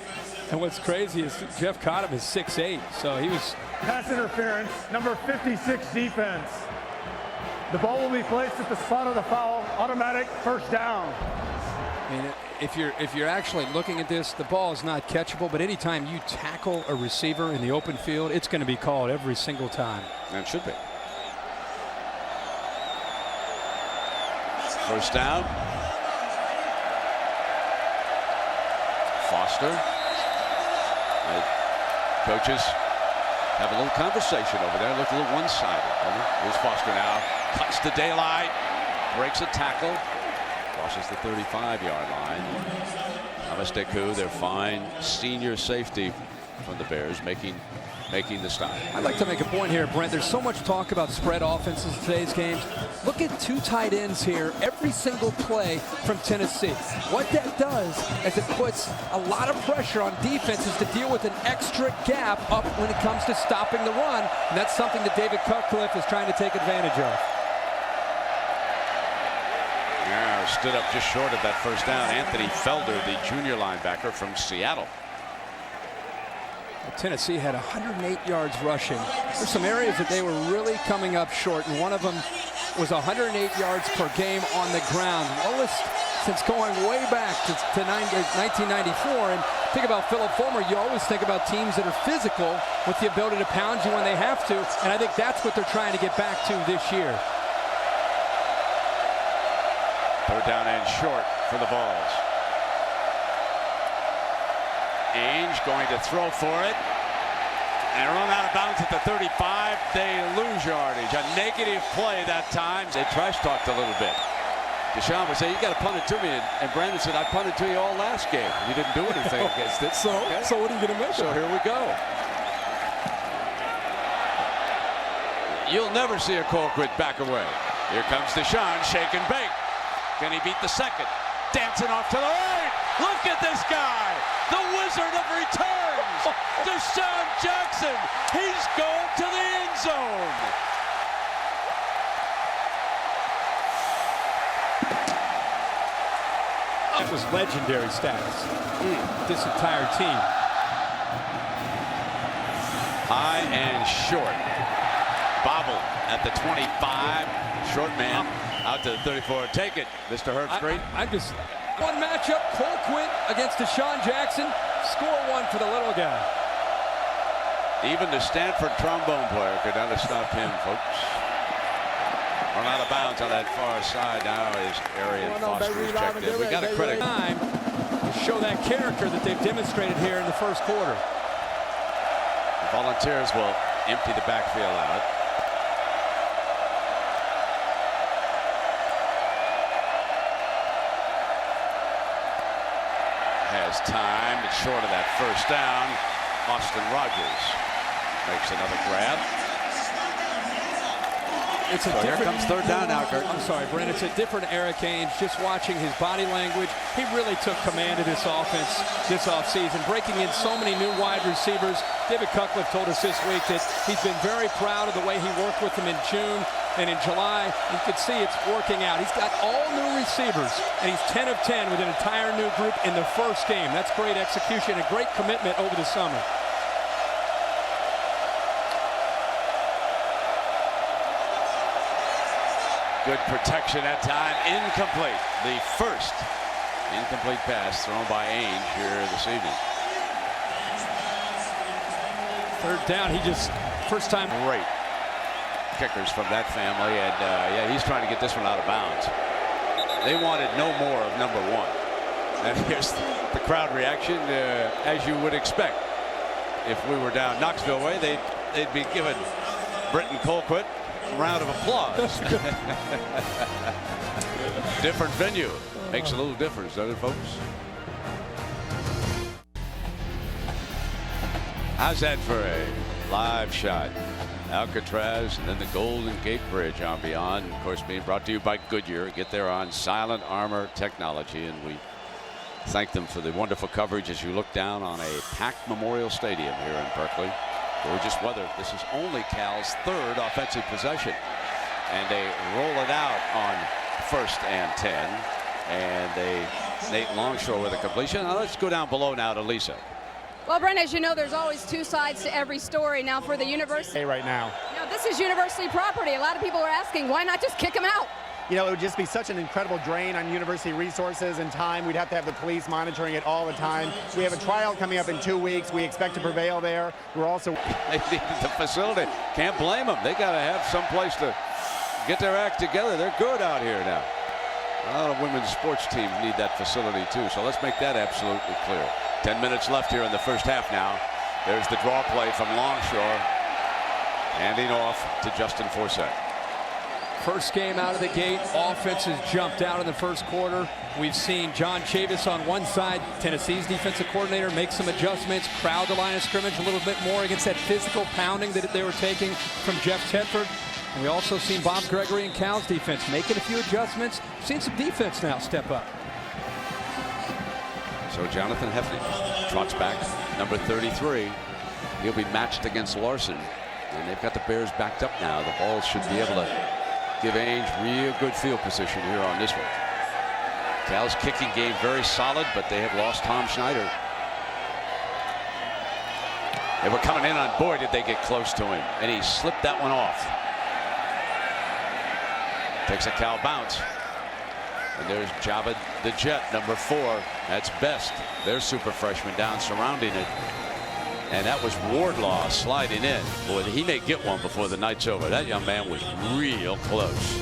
And what's crazy is Jeff Cottom is 6'8", so he was...
Pass interference, number 56 defense. The ball will be placed at the spot of the foul, automatic first down.
I mean, if you're actually looking at this, the ball is not catchable, but anytime you tackle a receiver in the open field, it's going to be called every single time.
And it should be. First down. Foster. Coaches have a little conversation over there. Look a little one-sided. Here's Foster now. Cuts the daylight. Breaks a tackle. Crosses the 35-yard line. Thomas Deku, their fine senior safety from the Bears, making the stop.
I'd like to make a point here, Brent. There's so much talk about spread offenses in today's games. Look at two tight ends here every single play from Tennessee. What that does is it puts a lot of pressure on defenses to deal with an extra gap up when it comes to stopping the run, and that's something that David Cutcliffe is trying to take advantage of.
Yeah, stood up just short of that first down. Anthony Felder, the junior linebacker from Seattle.
Tennessee had 108 yards rushing. There's some areas that they were really coming up short, and one of them was 108 yards per game on the ground. Lowest since going way back to 1994. And think about Philip Fulmer. You always think about teams that are physical with the ability to pound you when they have to, and I think that's what they're trying to get back to this year.
Third down and short for the Vols. Ainge going to throw for it. And run out of bounds at the 35. They lose yardage. A negative play that time. They trash talked a little bit. Deshaun would say, you got to punt it to me. And Brandon said, I punted to you all last game. You didn't do anything against it.
So what are you going to make?
So here we go. You'll never see a Colquitt back away. Here comes Deshaun, shake and bake. Can he beat the second? Dancing off to the right. Look at this guy. The Wizard of Returns. Deshaun Jackson. He's going to the end zone.
It was legendary status. This entire team.
High and short. Bobble at the 25. Short man out to the 34. Take it, Mr. Herbstreit.
I just one matchup. Colquitt against Deshaun Jackson. Score one for the little guy.
Even the Stanford trombone player could not have stopped him, folks. Run out of bounds on that far side now. His area Foster is checked in. We got a credit.
Time to show that character that they've demonstrated here in the first quarter.
The Volunteers will empty the backfield out. Has time. It's short of that first down. Austin Rogers makes another grab.
It's a
so here comes third down now, Kurt.
I'm sorry, Brent. It's a different Eric Ainge. Just watching his body language, he really took command of this offense this offseason, breaking in so many new wide receivers. David Cutcliffe told us this week that he's been very proud of the way he worked with them in June and in July. You could see it's working out. He's got all new receivers, and he's 10 of 10 with an entire new group in the first game. That's great execution and great commitment over the summer.
Good protection that time. Incomplete. The first incomplete pass thrown by Ainge here this evening.
Third down. He just first time.
Great kickers from that family, and yeah, he's trying to get this one out of bounds. They wanted no more of number one. And here's the crowd reaction, as you would expect. If we were down Knoxville way, they'd be giving Britton Colquitt a round of applause. Different venue. Makes a little difference, doesn't it, folks? How's that for a live shot? Alcatraz, and then the Golden Gate Bridge on beyond. Of course, being brought to you by Goodyear. Get there on Silent Armor Technology, and we thank them for the wonderful coverage as you look down on a packed Memorial Stadium here in Berkeley. Gorgeous weather. This is only Cal's third offensive possession, and they roll it out on 1st and 10, and Nate Longshore with a completion. Now let's go down below now to Lisa.
Well, Brent, as you know, there's always two sides to every story. Now, for the university,
right now,
this is university property. A lot of people are asking, why not just kick them out?
You know, it would just be such an incredible drain on university resources and time. We'd have to have the police monitoring it all the time. We have a trial coming up in 2 weeks. We expect to prevail there. We're also
They need the facility. Can't blame them. They got to have some place to get their act together. They're good out here now. A lot of women's sports teams need that facility too. So let's make that absolutely clear. 10 minutes left here in the first half now. There's the draw play from Longshore. Handing off to Justin Forsett.
First game out of the gate, offense has jumped out in the first quarter. We've seen John Chavis on one side, Tennessee's defensive coordinator, make some adjustments, crowd the line of scrimmage a little bit more against that physical pounding that they were taking from Jeff Tedford. And we also seen Bob Gregory and Cal's defense making a few adjustments. Seen some defense now step up.
So Jonathan Hefty trots back, number 33. He'll be matched against Larson. And they've got the Bears backed up now. The ball should be able to give Ainge real good field position here on this one. Cal's kicking game very solid, but they have lost Tom Schneider. They were coming in on, boy, did they get close to him. And he slipped that one off. Takes a Cal bounce. And there's Jabba the Jet, number 4. That's Best, their super freshman, down surrounding it. And that was Wardlaw sliding in. Boy, he may get one before the night's over. That young man was real close.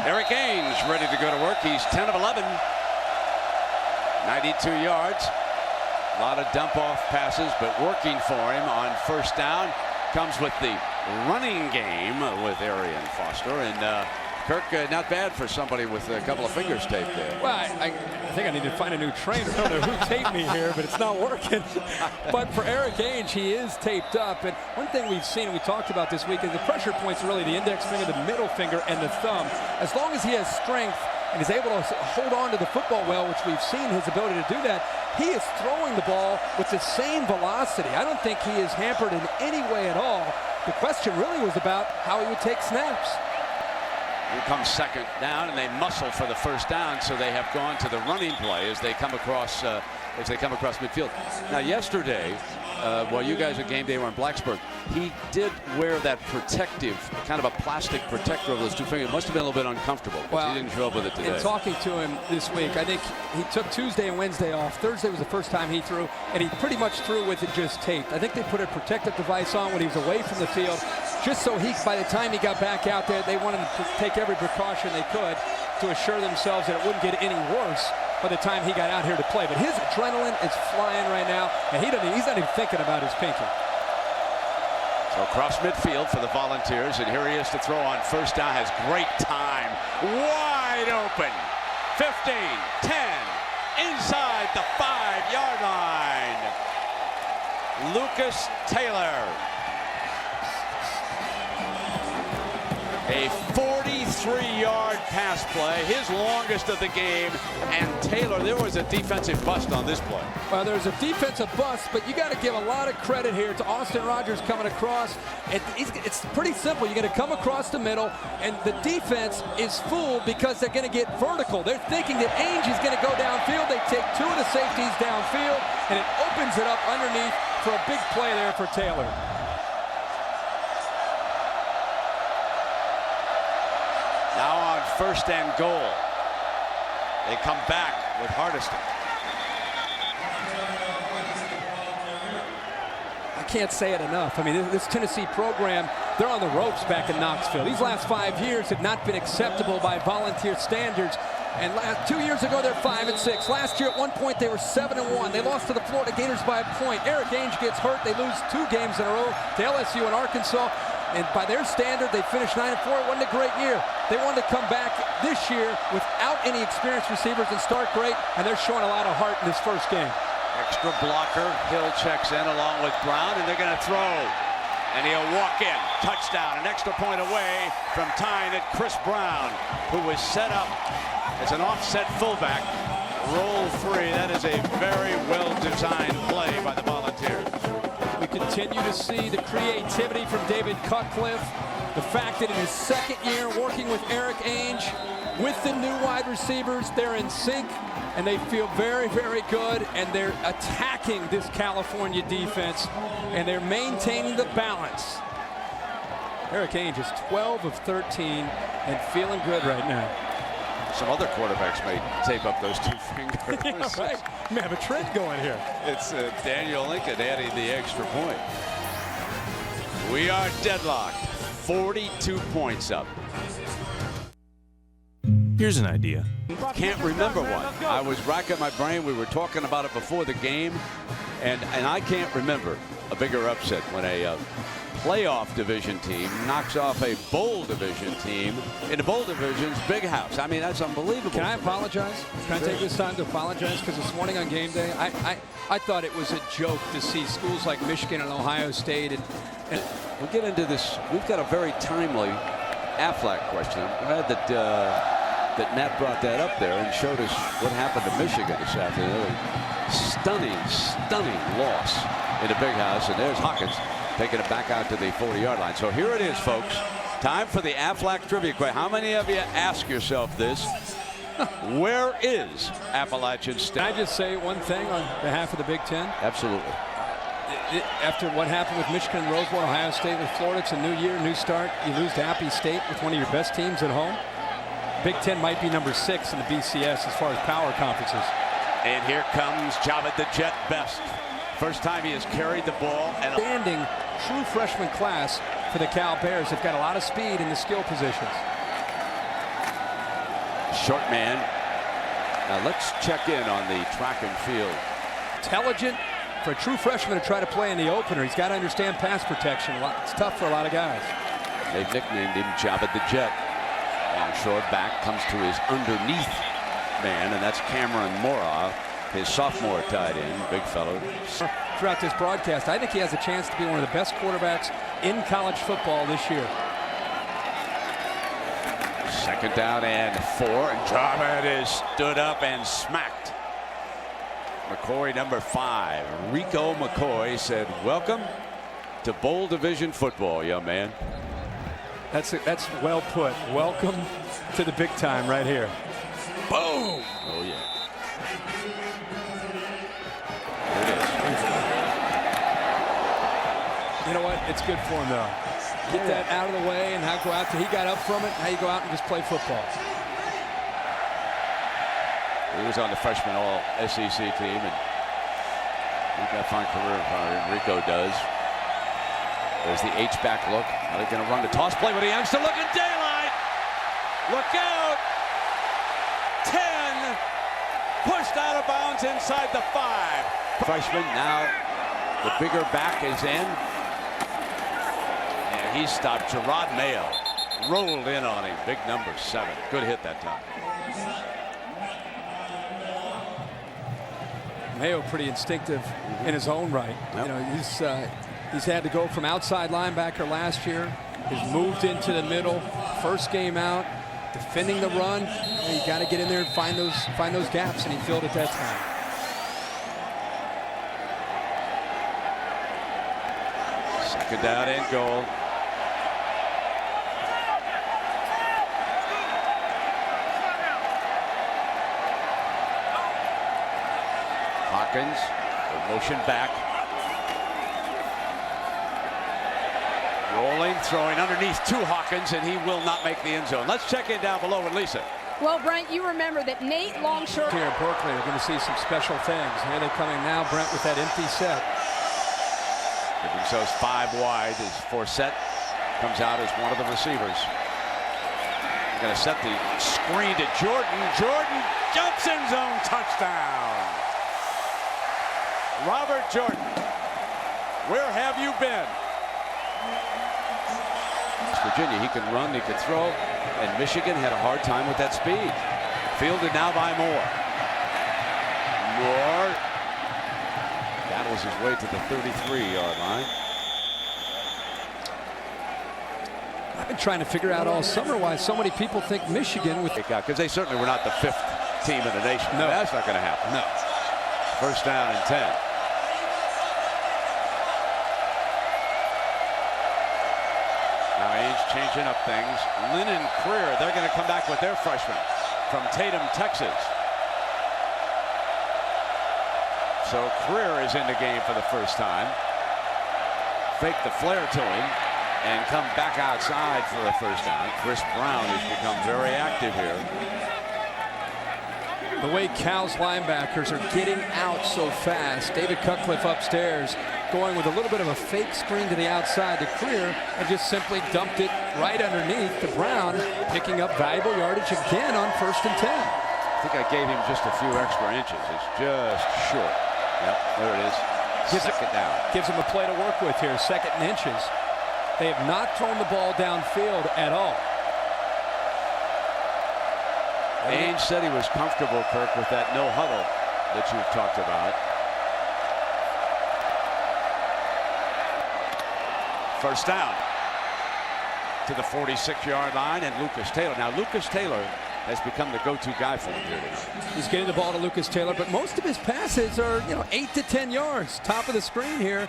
Eric Ainge ready to go to work. He's 10 of 11. 92 yards. A lot of dump-off passes, but working for him on first down. Comes with the running game with Arian Foster. And Kirk, not bad for somebody with a couple of fingers taped there.
Well, I think I need to find a new trainer. I don't know who taped me here, but it's not working. But for Eric Ainge, he is taped up. And one thing we've seen, and we talked about this week, is the pressure points are really the index finger, the middle finger, and the thumb. As long as he has strength and is able to hold on to the football well, which we've seen his ability to do that, he is throwing the ball with the same velocity. I don't think he is hampered in any way at all. The question really was about how he would take snaps.
Here comes second down, and they muscle for the first down, so they have gone to the running play as they come across midfield. Now, yesterday, while you guys at game day were in Blacksburg, he did wear that protective, kind of a plastic protector over those two fingers. It must have been a little bit uncomfortable, but he didn't show up with it today.
In talking to him this week, I think he took Tuesday and Wednesday off. Thursday was the first time he threw, and he pretty much threw with it just taped. I think they put a protective device on when he was away from the field, just so by the time he got back out there, they wanted to take every precaution they could to assure themselves that it wouldn't get any worse by the time he got out here to play. But his adrenaline is flying right now, and he's not even thinking about his pinky.
So across midfield for the Volunteers, and here he is to throw on first down. Has great time. Wide open. 15, 10, inside the 5-yard line. Lucas Taylor. A 43-yard pass play, his longest of the game, and Taylor, there was a defensive bust on this play.
Well, there's a defensive bust, but you got to give a lot of credit here to Austin Rogers coming across. It's pretty simple. You're going to come across the middle, and the defense is fooled because they're going to get vertical. They're thinking that Ainge is going to go downfield. They take 2 of the safeties downfield, and it opens it up underneath for a big play there for Taylor.
Now on first and goal. They come back with Hardesty.
I can't say it enough. I mean, this Tennessee program, they're on the ropes back in Knoxville. These last 5 years have not been acceptable by Volunteer standards. And 2 years ago, they're 5-6. Last year, at one point, they were 7-1. They lost to the Florida Gators by a point. Eric Ainge gets hurt. They lose 2 games in a row to LSU and Arkansas. And by their standard, they finished 9-4. It wasn't a great year. They wanted to come back this year without any experienced receivers and start great, and they're showing a lot of heart in this first game.
Here extra blocker. Hill checks in along with Brown, and they're going to throw. And he'll walk in. Touchdown. An extra point away from tying it. Chris Brown, who was set up as an offset fullback. Roll free. That is a very well-designed play by the Volunteers.
We continue to see the creativity from David Cutcliffe. The fact that in his second year working with Eric Ainge, with the new wide receivers, they're in sync and they feel very, very good, and they're attacking this California defense and they're maintaining the balance. Eric Ainge is 12 of 13 and feeling good right now.
Some other quarterbacks may tape up those two fingers.
Yeah, right. We have a trend going here.
It's Daniel Lincoln adding the extra point. We are deadlocked. 42 points up.
Here's an idea.
Can't remember one. I was racking my brain. We were talking about it before the game, and I can't remember a bigger upset when a playoff division team knocks off a bowl division team in the bowl division's big house. I mean, that's unbelievable.
Can I apologize? Can I take this time to apologize? Because this morning on game day, I thought it was a joke to see schools like Michigan and Ohio State. And
we'll get into this. We've got a very timely Aflac question. I'm glad that Matt brought that up there and showed us what happened to Michigan this afternoon. Stunning loss in the big house. And there's Hawkins taking it back out to the 40-yard line. So here it is, folks. Time for the Aflac trivia question. How many of you ask yourself this? Where is Appalachian State?
Can I just say one thing on behalf of the Big Ten?
Absolutely.
After what happened with Michigan and Rose Bowl, Ohio State with Florida, it's a new year, new start. You lose to Appy State with one of your best teams at home. Big Ten might be number 6 in the BCS as far as power conferences.
And here comes Javed the Jet Best. First time he has carried the ball. And
standing true freshman class for the Cal Bears. They've got a lot of speed in the skill positions.
Short man. Now let's check in on the track and field.
Intelligent for a true freshman to try to play in the opener. He's got to understand pass protection. It's tough for a lot of guys.
They've nicknamed him Javed the Jet. Long short back comes to his underneath man, and that's Cameron Mora, his sophomore tight end, big fellow.
Throughout this broadcast, I think he has a chance to be one of the best quarterbacks in college football this year.
Second down and 4, and Javed is stood up and smacked. McCoy, number 5, Rico McCoy, said, "Welcome to bowl division football, young man."
That's well put. Welcome to the big time right here.
Boom! Oh yeah.
You know what? It's good for him, though. Get that out of the way and now go out to, he got up from it, now you go out and just play football.
He was on the freshman all-SEC team, and he's got a fine career for him. Rico does. There's the H-back look. Now they're going to run the toss play with the youngster. Look at daylight. Look out. 10. Pushed out of bounds inside the 5. Freshman, now the bigger back is in. And he stopped. Gerard Mayo rolled in on him. Big number 7. Good hit that time.
Mayo pretty instinctive in his own right. Yep. You know, he's had to go from outside linebacker last year. He's moved into the middle. First game out, defending the run. You got to get in there and find those gaps, and he filled it that time.
Second down and goal. Hawkins, motion back. Rolling, throwing underneath to Hawkins, and he will not make the end zone. Let's check in down below with Lisa.
Well, Brent, you remember that Nate Longshore
here in Berkeley are going to see some special things. Here they're coming now, Brent, with that empty set.
Give themselves 5 wide as Forsett comes out as one of the receivers. They're going to set the screen to Jordan. Jordan jumps in zone, touchdown. Robert Jordan, where have you been? Virginia, he can run, he can throw, and Michigan had a hard time with that speed. Fielded now by Moore. Moore battles his way to the 33-yard line.
I've been trying to figure out all summer why so many people think Michigan with
because they certainly were not the 5th team in the nation.
No,
that's not going to happen.
No.
First down and 10. Now Ainge changing up things. Lynn and Creer, they're going to come back with their freshman from Tatum, Texas. So Creer is in the game for the first time. Fake the flare to him and come back outside for the first down. Chris Brown has become very active here.
The way Cal's linebackers are getting out so fast. David Cutcliffe upstairs going with a little bit of a fake screen to the outside to Creer and just simply dumped it right underneath to Brown, picking up valuable yardage again on 1st and 10.
I think I gave him just a few extra inches. It's just short. Yep, there it is. Second down.
Gives him a play to work with here, 2nd and inches. They have not thrown the ball downfield at all.
Ainge said he was comfortable, Kirk, with that no huddle that you've talked about. First down to the 46-yard line, and Lucas Taylor. Now, Lucas Taylor has become the go-to guy for him here today.
He's getting the ball to Lucas Taylor, but most of his passes are, 8 to 10 yards. Top of the screen here.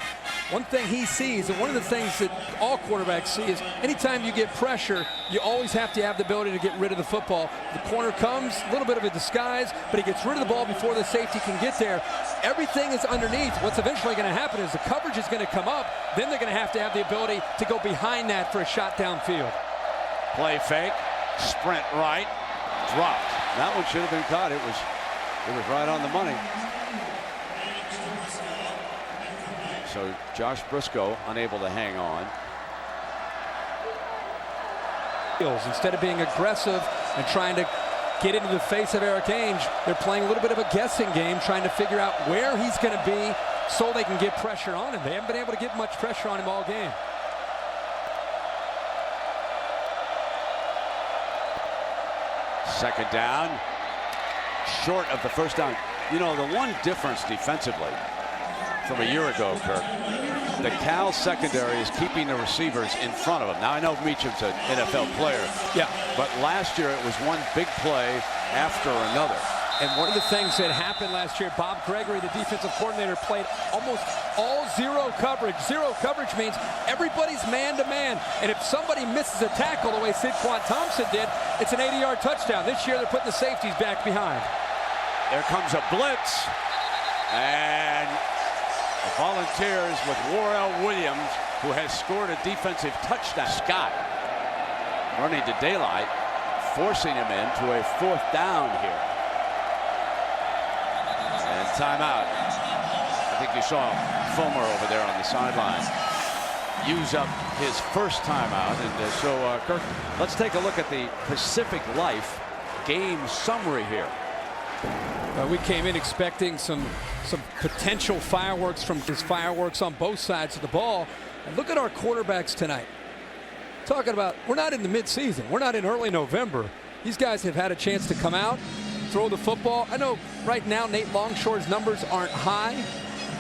One thing he sees, and one of the things that all quarterbacks see, is anytime you get pressure, you always have to have the ability to get rid of the football. The corner comes, a little bit of a disguise, but he gets rid of the ball before the safety can get there. Everything is underneath. What's eventually going to happen is the coverage is going to come up. Then they're going to have the ability to go behind that for a shot downfield.
Play fake, sprint right, dropped. That one should have been caught. It was right on the money. So Josh Briscoe unable to hang on.
Instead of being aggressive and trying to get into the face of Eric Ainge, they're playing a little bit of a guessing game, trying to figure out where he's going to be so they can get pressure on him. They haven't been able to get much pressure on him all game.
Second down, short of the first down. You know, the one difference defensively from a year ago, Kirk, the Cal secondary is keeping the receivers in front of them. Now, I know Meacham's an NFL player,
yeah,
but last year it was one big play after another.
And one of the things that happened last year, Bob Gregory, the defensive coordinator, played almost all zero coverage. Zero coverage means everybody's man-to-man. And if somebody misses a tackle the way Sidquan Thompson did, it's an 80-yard touchdown. This year they're putting the safeties back behind.
There comes a blitz. And the Volunteers with Warrell Williams, who has scored a defensive touchdown. Scott running to daylight, forcing him into a 4th down here. And timeout. I think you saw Fulmer over there on the sideline use up his first timeout. And so, Kirk, let's take a look at the Pacific Life game summary here.
We came in expecting some potential fireworks from his fireworks on both sides of the ball. And look at our quarterbacks tonight. Talking about, we're not in the midseason. We're not in early November. These guys have had a chance to come out, throw the football. I know right now Nate Longshore's numbers aren't high,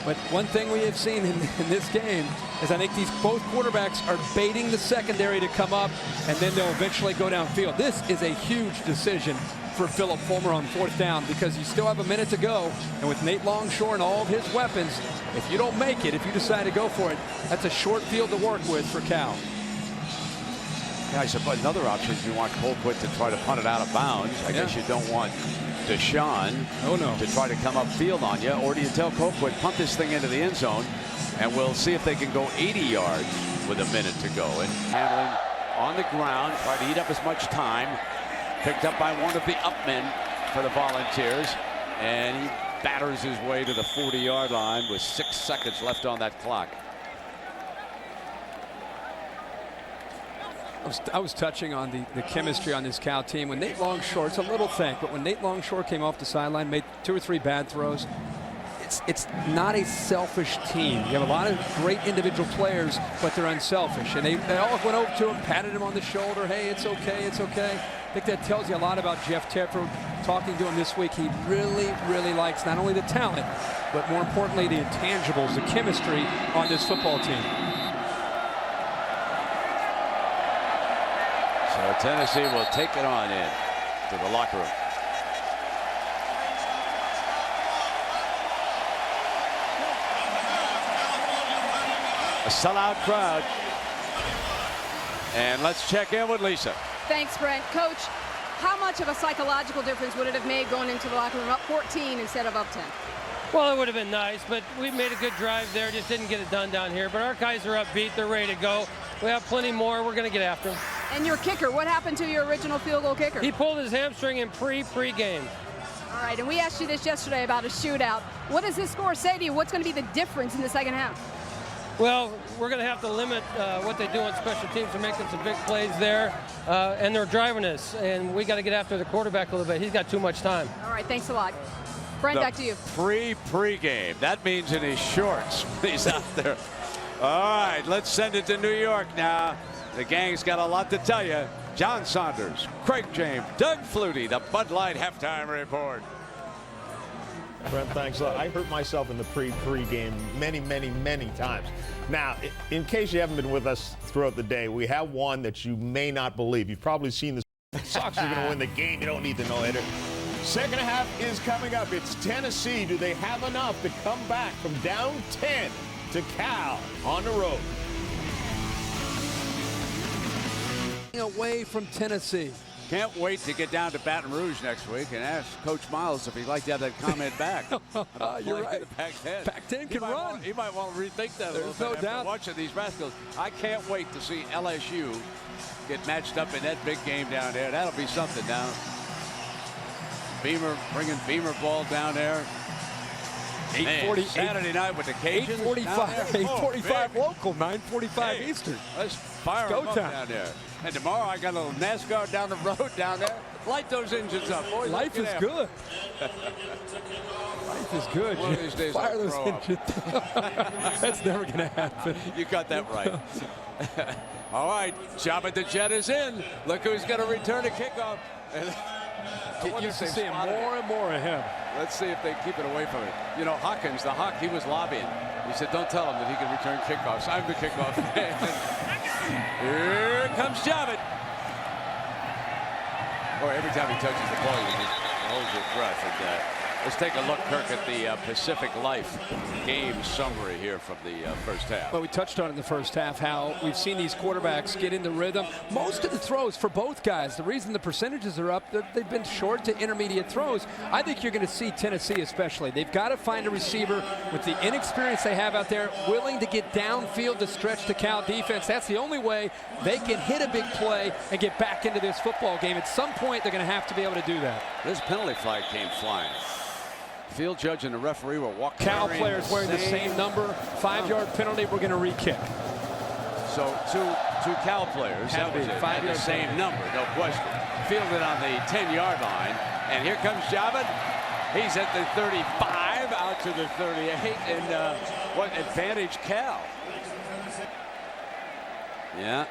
but one thing we have seen in this game is I think both quarterbacks are baiting the secondary to come up, and then they'll eventually go downfield. This is a huge decision for Philip Fulmer on 4th down because you still have a minute to go, and with Nate Longshore and all of his weapons, if you don't make it, if you decide to go for it, that's a short field to work with for Cal.
Yeah, I suppose another option is you want Colquitt to try to punt it out of bounds. I guess you don't want Deshaun to try to come upfield on you, or do you tell Colquitt, punt this thing into the end zone, and we'll see if they can go 80 yards with a minute to go. And Hamlin on the ground, try to eat up as much time. Picked up by one of the upmen for the Volunteers, and he batters his way to the 40-yard line with 6 seconds left on that clock.
I was touching on the chemistry on this Cal team. When Nate Longshore, it's a little thing, but when Nate Longshore came off the sideline, made 2 or 3 bad throws, it's not a selfish team. You have a lot of great individual players, but they're unselfish. And they all went over to him, patted him on the shoulder. Hey, it's okay, it's okay. I think that tells you a lot about Jeff Tedford. Talking to him this week, he really, really likes not only the talent, but more importantly, the intangibles, the chemistry on this football team.
So Tennessee will take it on in to the locker room. A sellout crowd. And let's check in with Lisa.
Thanks, Brent. Coach, how much of a psychological difference would it have made going into the locker room up 14 instead of up 10?
Well, it would have been nice, but we made a good drive there. Just didn't get it done down here. But our guys are upbeat. They're ready to go. We have plenty more. We're going to get after them.
And your kicker, what happened to your original field goal kicker?
He pulled his hamstring in pre-game.
All right, and we asked you this yesterday about a shootout. What does this score say to you? What's going to be the difference in the second half?
Well, we're going to have to limit what they do on special teams. They're making some big plays there, and they're driving us. And we got to get after the quarterback a little bit. He's got too much time.
All right, thanks a lot. Brent, back to you.
Pre-game. That means in his shorts. He's out there. All right, let's send it to New York now. The gang's got a lot to tell you. John Saunders, Craig James, Doug Flutie, the Bud Light halftime report.
Brent, thanks a lot. I hurt myself in the pre-game many times. Now, in case you haven't been with us throughout the day, we have one that you may not believe. You've probably seen the Sox are going to win the game. You don't need the no-hitter. Second half is coming up. It's Tennessee. Do they have enough to come back from down 10 to Cal on the road?
Away from Tennessee.
Can't wait to get down to Baton Rouge next week and ask Coach Miles if he'd like to have that comment back.
You're right.
Pac-10.
Pac-10 can run.
He might want to rethink that a little bit after
doubt.
watching these Rascals. I can't wait to see LSU get matched up in that big game down there. That'll be something now. Beamer, bringing Beamer ball down there.
8:40
Saturday night with the Cajuns.
8:45 local, 9:45 Eastern.
Let's fire them up down there. And tomorrow I got a little NASCAR down the road down there. Light those engines up, boys.
Life is good. Life is good.
One of these days
fire
I'll
those
grow up.
engines. That's never going to happen.
You got that right. All right, Jabba the Jet is in. Look who's going to return a kickoff.
Get used to seeing more and more of him.
Let's see if they keep it away from it. You know, Hawkins, the Hawk, he was lobbying. He said, don't tell him that he can return kickoffs. I'm the kickoff man. Here comes Javit. Or every time he touches the ball, you just hold your breath. And, let's take a look, Kirk, at the Pacific Life game summary here from the first half.
Well, we touched on it in the first half, how we've seen these quarterbacks get into rhythm. Most of the throws for both guys, the reason the percentages are up, they've been short to intermediate throws. I think you're going to see Tennessee especially. They've got to find a receiver with the inexperience they have out there, willing to get downfield to stretch the Cal defense. That's the only way they can hit a big play and get back into this football game. At some point, they're going to have to be able to do that.
This penalty flag came flying. Field judge and the referee were walking.
Cal players wearing the same number. 5-yard penalty. We're going to re-kick.
So two Cal players. That was it. Had the same number, no question. Fielded on the 10-yard line, and here comes Javit. He's at the 35, out to the 38, and what advantage Cal? Yeah,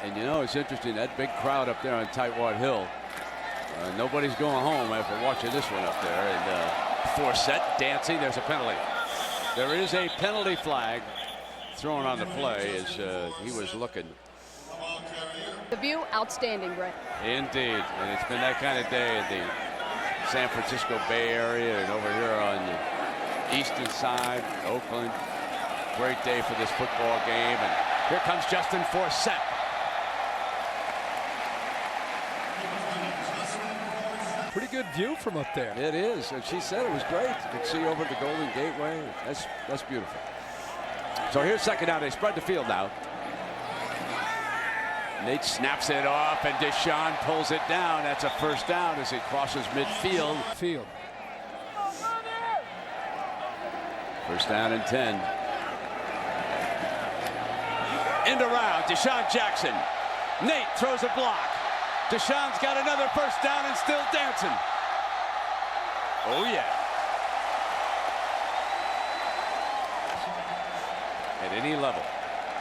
and you know it's interesting, that big crowd up there on Tightwad Hill. Nobody's going home after watching this one up there. And Forsett dancing. There's a penalty. There is a penalty flag thrown on the play as he was looking.
The view, outstanding, Brett.
Indeed, and it's been that kind of day in the San Francisco Bay Area and over here on the eastern side, Oakland. Great day for this football game, and here comes Justin Forsett.
Pretty good view from up there.
It is, and she said it was great. You can see over the Golden Gateway. That's beautiful. So here's second down. They spread the field now. Nate snaps it off, and Deshaun pulls it down. That's a first down as he crosses midfield. First down and 10. End around, Deshaun Jackson. Nate throws a block. Deshaun's got another first down and still dancing. Oh, yeah. At any level,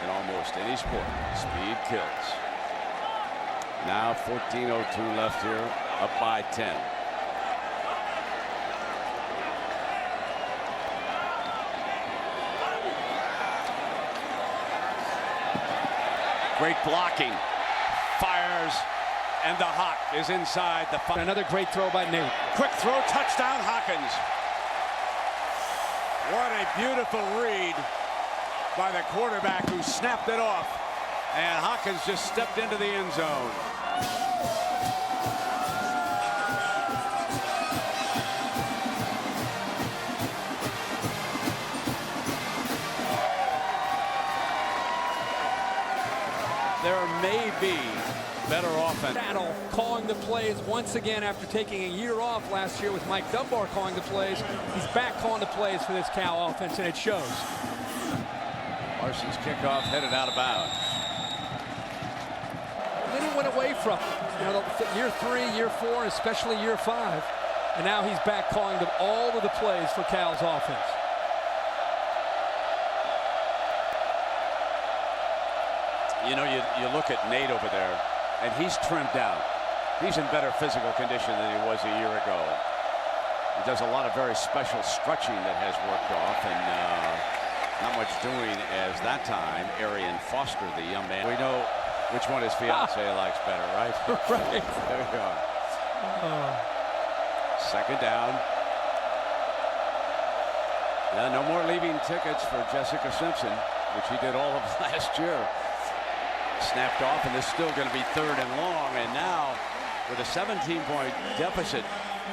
in almost any sport, speed kills. Now 14:02 left here, up by 10. Great blocking. Fires. And the Hawk is inside the 5.
Another great throw by Nate.
Quick throw, touchdown, Hawkins. What a beautiful read by the quarterback who snapped it off. And Hawkins just stepped into the end zone. There may be better offense.
Battle calling the plays once again after taking a year off last year with Mike Dunbar calling the plays. He's back calling the plays for this Cal offense, and it shows.
Larson's kickoff headed out of bounds.
Then he went away from it. You know, year 3, year 4, especially year 5. And now he's back calling all of the plays for Cal's offense.
You know, you look at Nate over there, and he's trimmed down. He's in better physical condition than he was a year ago. He does a lot of very special stretching that has worked off, and not much doing as that time. Arian Foster, the young man. We know which one his fiance likes better, right?
Right.
There you go. Second down. Yeah, no more leaving tickets for Jessica Simpson, which he did all of last year. Snapped off, and this is still going to be 3rd and long. And now, with a 17-point deficit.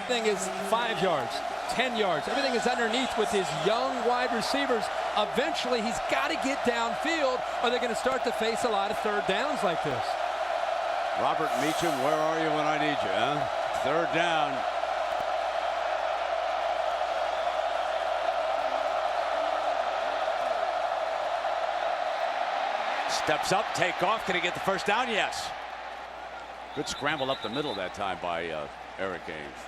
Everything is 5 yards, 10 yards. Everything is underneath with his young wide receivers. Eventually, he's got to get downfield, or they're going to start to face a lot of 3rd downs like this.
Robert Meacham, where are you when I need you, huh? 3rd down. Steps up, take off. Can he get the first down? Yes. Good scramble up the middle that time by Eric Ames.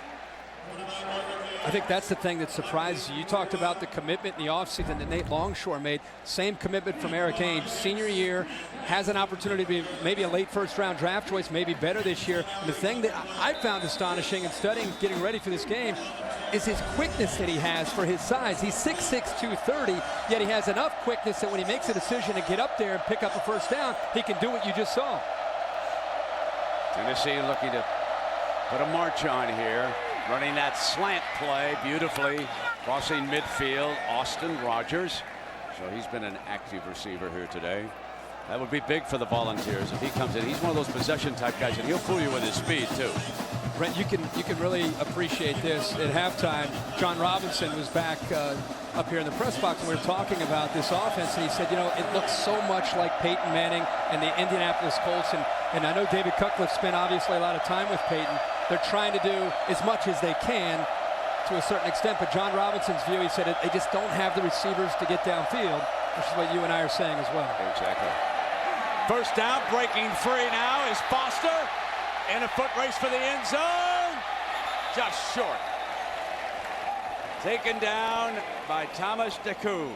I think that's the thing that surprises you. You talked about the commitment in the offseason that Nate Longshore made. Same commitment from Eric Ames. Senior year, has an opportunity to be maybe a late 1st-round draft choice, maybe better this year. And the thing that I found astonishing in studying, getting ready for this game, is his quickness that he has for his size. He's 6'6", 230, yet he has enough quickness that when he makes a decision to get up there and pick up a 1st down, he can do what you just saw.
Tennessee looking to put a march on here. Running that slant play beautifully. Crossing midfield, Austin Rogers. So he's been an active receiver here today. That would be big for the Volunteers if he comes in. He's one of those possession type guys, and he'll fool you with his speed too.
Brent, you can really appreciate this. At halftime, John Robinson was back up here in the press box, and we were talking about this offense, and he said, you know, it looks so much like Peyton Manning and the Indianapolis Colts, and I know David Cutcliffe spent obviously a lot of time with Peyton. They're trying to do as much as they can to a certain extent, but John Robinson's view, he said, they just don't have the receivers to get downfield, which is what you and I are saying as well.
Exactly. First down, breaking free now is Foster. In a foot race for the end zone. Just short. Taken down by Thomas DeCoon,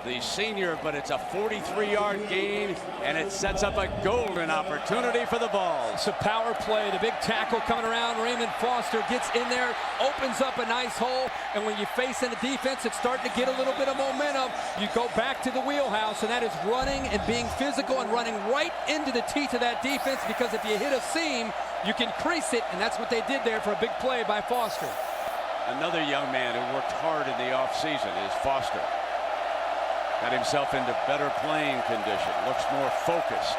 the senior, but it's a 43-yard gain, and it sets up a golden opportunity for the Vols.
It's a power play. The big tackle coming around. Raymond Foster gets in there, opens up a nice hole, and when you face in a defense that's starting to get a little bit of momentum, you go back to the wheelhouse, and that is running and being physical and running right into the teeth of that defense, because if you hit a seam, you can crease it, and that's what they did there for a big play by Foster.
Another young man who worked hard in the offseason is Foster. Got himself into better playing condition. Looks more focused.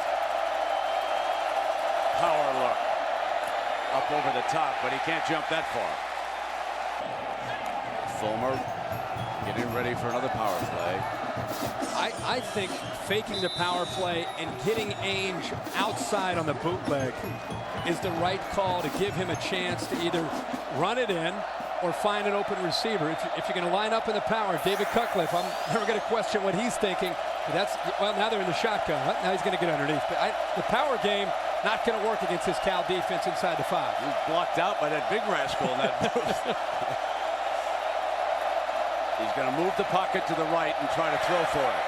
Power look. Up over the top, but he can't jump that far. Fulmer getting ready for another power play.
I think faking the power play and getting Ainge outside on the bootleg is the right call to give him a chance to either run it in or find an open receiver. If you're going to line up in the power, David Cutcliffe, I'm never going to question what he's thinking. But that's, well, now they're in the shotgun. Now he's going to get underneath. But the power game, not going to work against this Cal defense inside the 5.
He's blocked out by that big rascal in that booth. He's going to move the pocket to the right and try to throw for it.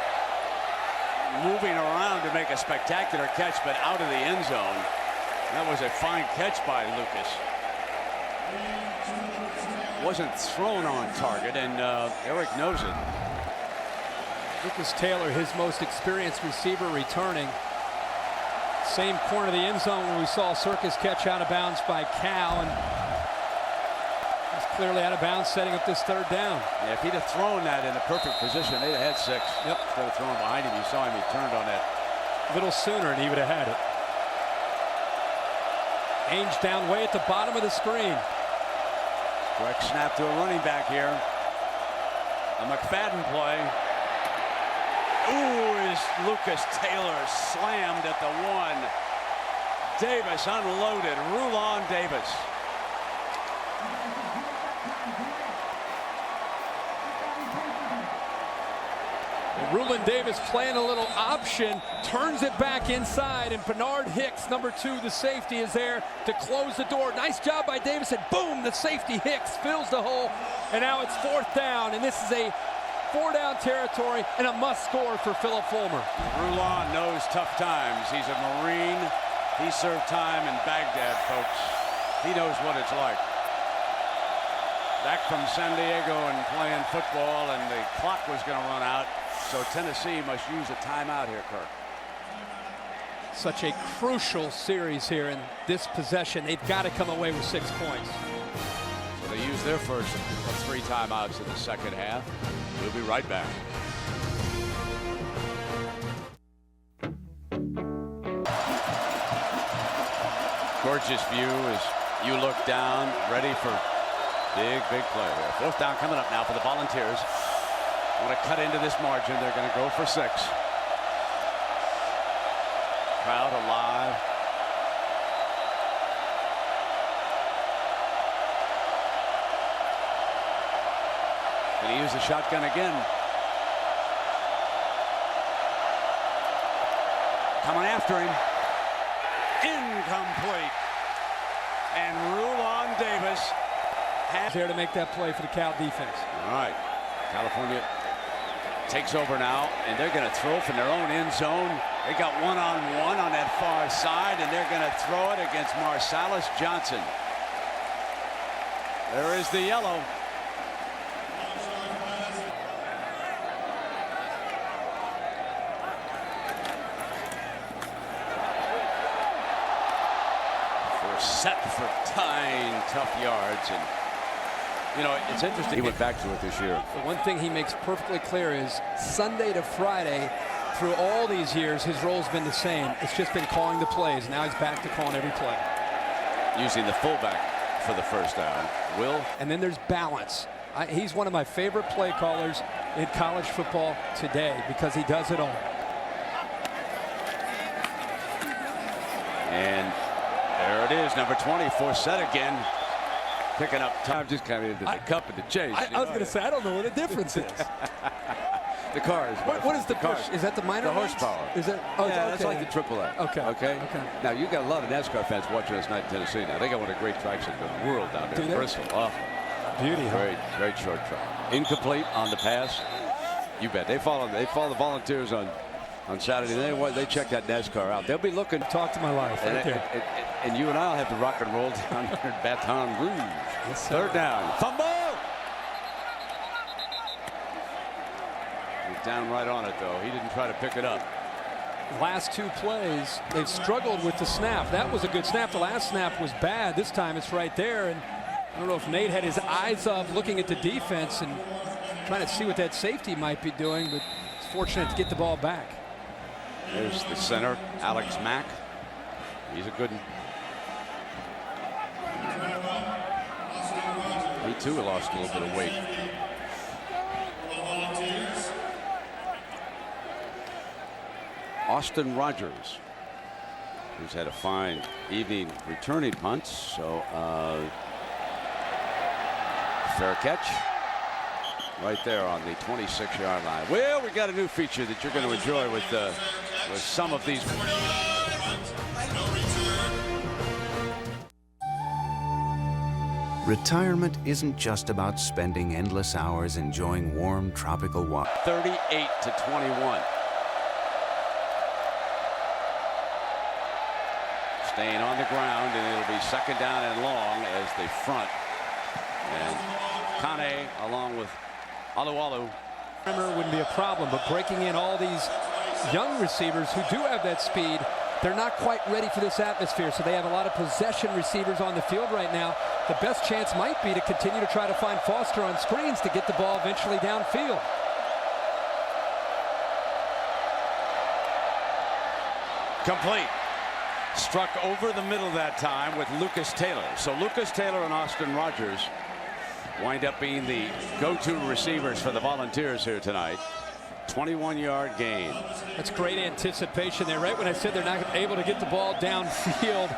Moving around to make a spectacular catch, but out of the end zone. That was a fine catch by Lucas. Wasn't thrown on target, and Eric knows it.
Lucas Taylor, his most experienced receiver, returning. Same corner of the end zone where we saw Circus catch out of bounds by Cal, and he's clearly out of bounds, setting up this third down.
Yeah, if he'd have thrown that in the perfect position, they'd have had 6.
Yep.
Instead of throwing behind him, you saw him, he turned on that.
A little sooner, and he would have had it. Ainge down way at the bottom of the screen.
Correct snap to a running back here. A McFadden play. Ooh, is Lucas Taylor slammed at the 1. Davis unloaded. Rulon Davis.
Rulon Davis playing a little option, turns it back inside, and Bernard Hicks, number 2, the safety, is there to close the door. Nice job by Davis, and boom, the safety Hicks fills the hole, and now it's 4th down, and this is a 4-down territory and a must score for Philip Fulmer.
Rulon knows tough times. He's a Marine. He served time in Baghdad, folks. He knows what it's like. Back from San Diego and playing football, and the clock was going to run out. So Tennessee must use a timeout here, Kirk.
Such a crucial series here in this possession. They've got to come away with 6 points.
So they use their first of 3 timeouts in the second half. We'll be right back. Gorgeous view as you look down, ready for big play there. 4th down coming up now for the Volunteers. Want to cut into this margin. They're going to go for 6. Crowd alive. Going to use the shotgun again. Coming after him. Incomplete. And Rulon Davis has
there to make that play for the Cal defense.
All right. California takes over now, and they're going to throw from their own end zone. They got one-on-one on that far side, and they're going to throw it against Marsalis Johnson. There is the yellow. Set for 9 tough yards, and you know, it's interesting. He went back to it this year.
The one thing he makes perfectly clear is Sunday to Friday, through all these years, his role's been the same. It's just been calling the plays. Now he's back to calling every play.
Using the fullback for the first down. Will.
And then there's balance. He's one of my favorite play callers in college football today because he does it all.
And there it is, number 20, Forsett again. Picking up time, just kind of into the cup of the chase.
I was going to say, I don't know what the difference is.
The cars.
What is the push? Is that the minor?
The horsepower.
Is that? Oh,
yeah,
okay.
That's like the AAA.
Okay.
Okay. Now you got a lot of NASCAR fans watching us tonight in Tennessee. Now they got one of the great tracks in the world down there in Bristol. Oh,
beauty.
Great short track. Incomplete on the pass. You bet. They follow the Volunteers on Saturday. They check that NASCAR out. They'll be looking.
Talk to my life.
And you and I'll have to rock and roll down here in Baton Rouge.
Yes,
third down. Fumble! He's down right on it, though. He didn't try to pick it up.
Last 2 plays, they've struggled with the snap. That was a good snap. The last snap was bad. This time it's right there. And I don't know if Nate had his eyes up looking at the defense and trying to see what that safety might be doing, but it's fortunate to get the ball back.
There's the center, Alex Mack. He's a good one. He too lost a little bit of weight. Austin Rogers, who's had a fine evening returning punts. So fair catch right there on the 26-yard line. Well, we got a new feature that you're going to enjoy with some of these.
Retirement isn't just about spending endless hours enjoying warm tropical water.
38-21. staying on the ground, and it'll be second down and long as they front. And Kane along with Alualu.
Wouldn't be a problem, but breaking in all these young receivers who do have that speed, they're not quite ready for this atmosphere, so they have a lot of possession receivers on the field right now. The best chance might be to continue to try to find Foster on screens to get the ball eventually downfield.
Complete. Struck over the middle that time with Lucas Taylor. So Lucas Taylor and Austin Rogers wind up being the go-to receivers for the Volunteers here tonight. 21-yard gain.
That's great anticipation there. Right when I said they're not able to get the ball downfield,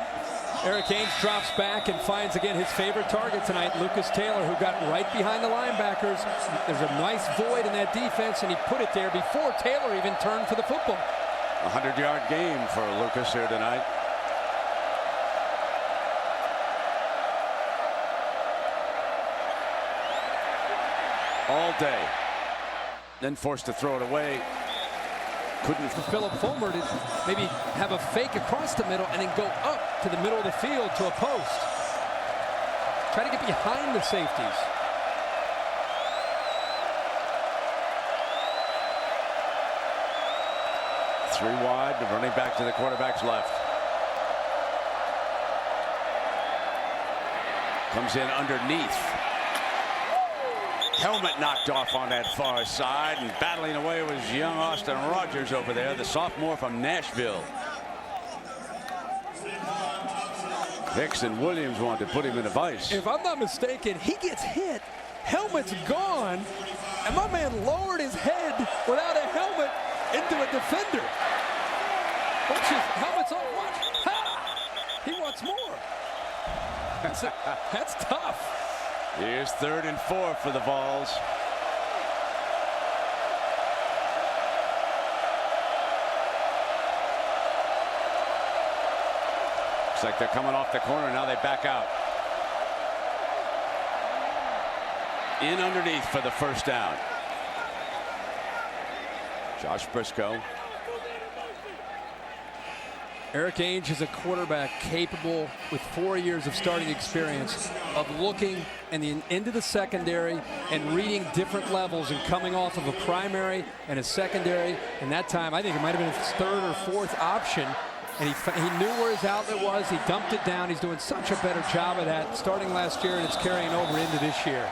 Eric Ainge drops back and finds again his favorite target tonight, Lucas Taylor, who got right behind the linebackers. There's a nice void in that defense, and he put it there before Taylor even turned for the football.
100-yard game for Lucas here tonight. All day. Then forced to throw it away. Couldn't.
For Philip Fulmer to maybe have a fake across the middle and then go up to the middle of the field to a post. Try to get behind the safeties.
Three wide, running back to the quarterback's left. Comes in underneath. Helmet knocked off on that far side, and battling away was young Austin Rogers over there, the sophomore from Nashville. Hicks and Williams wanted to put him in a vice.
If I'm not mistaken, he gets hit, helmet's gone, and my man lowered his head without a helmet into a defender. Watch his helmet's on. Watch. Ha! He wants more. That's tough.
Here's 3rd and 4 for the Vols. Looks like they're coming off the corner. Now they back out. In underneath for the first down. Josh Briscoe.
Eric Ainge is a quarterback capable, with 4 years of starting experience, of looking into the secondary and reading different levels and coming off of a primary and a secondary. And that time, I think it might have been his 3rd or 4th option. And he knew where his outlet was. He dumped it down. He's doing such a better job of that starting last year, and it's carrying over into this year.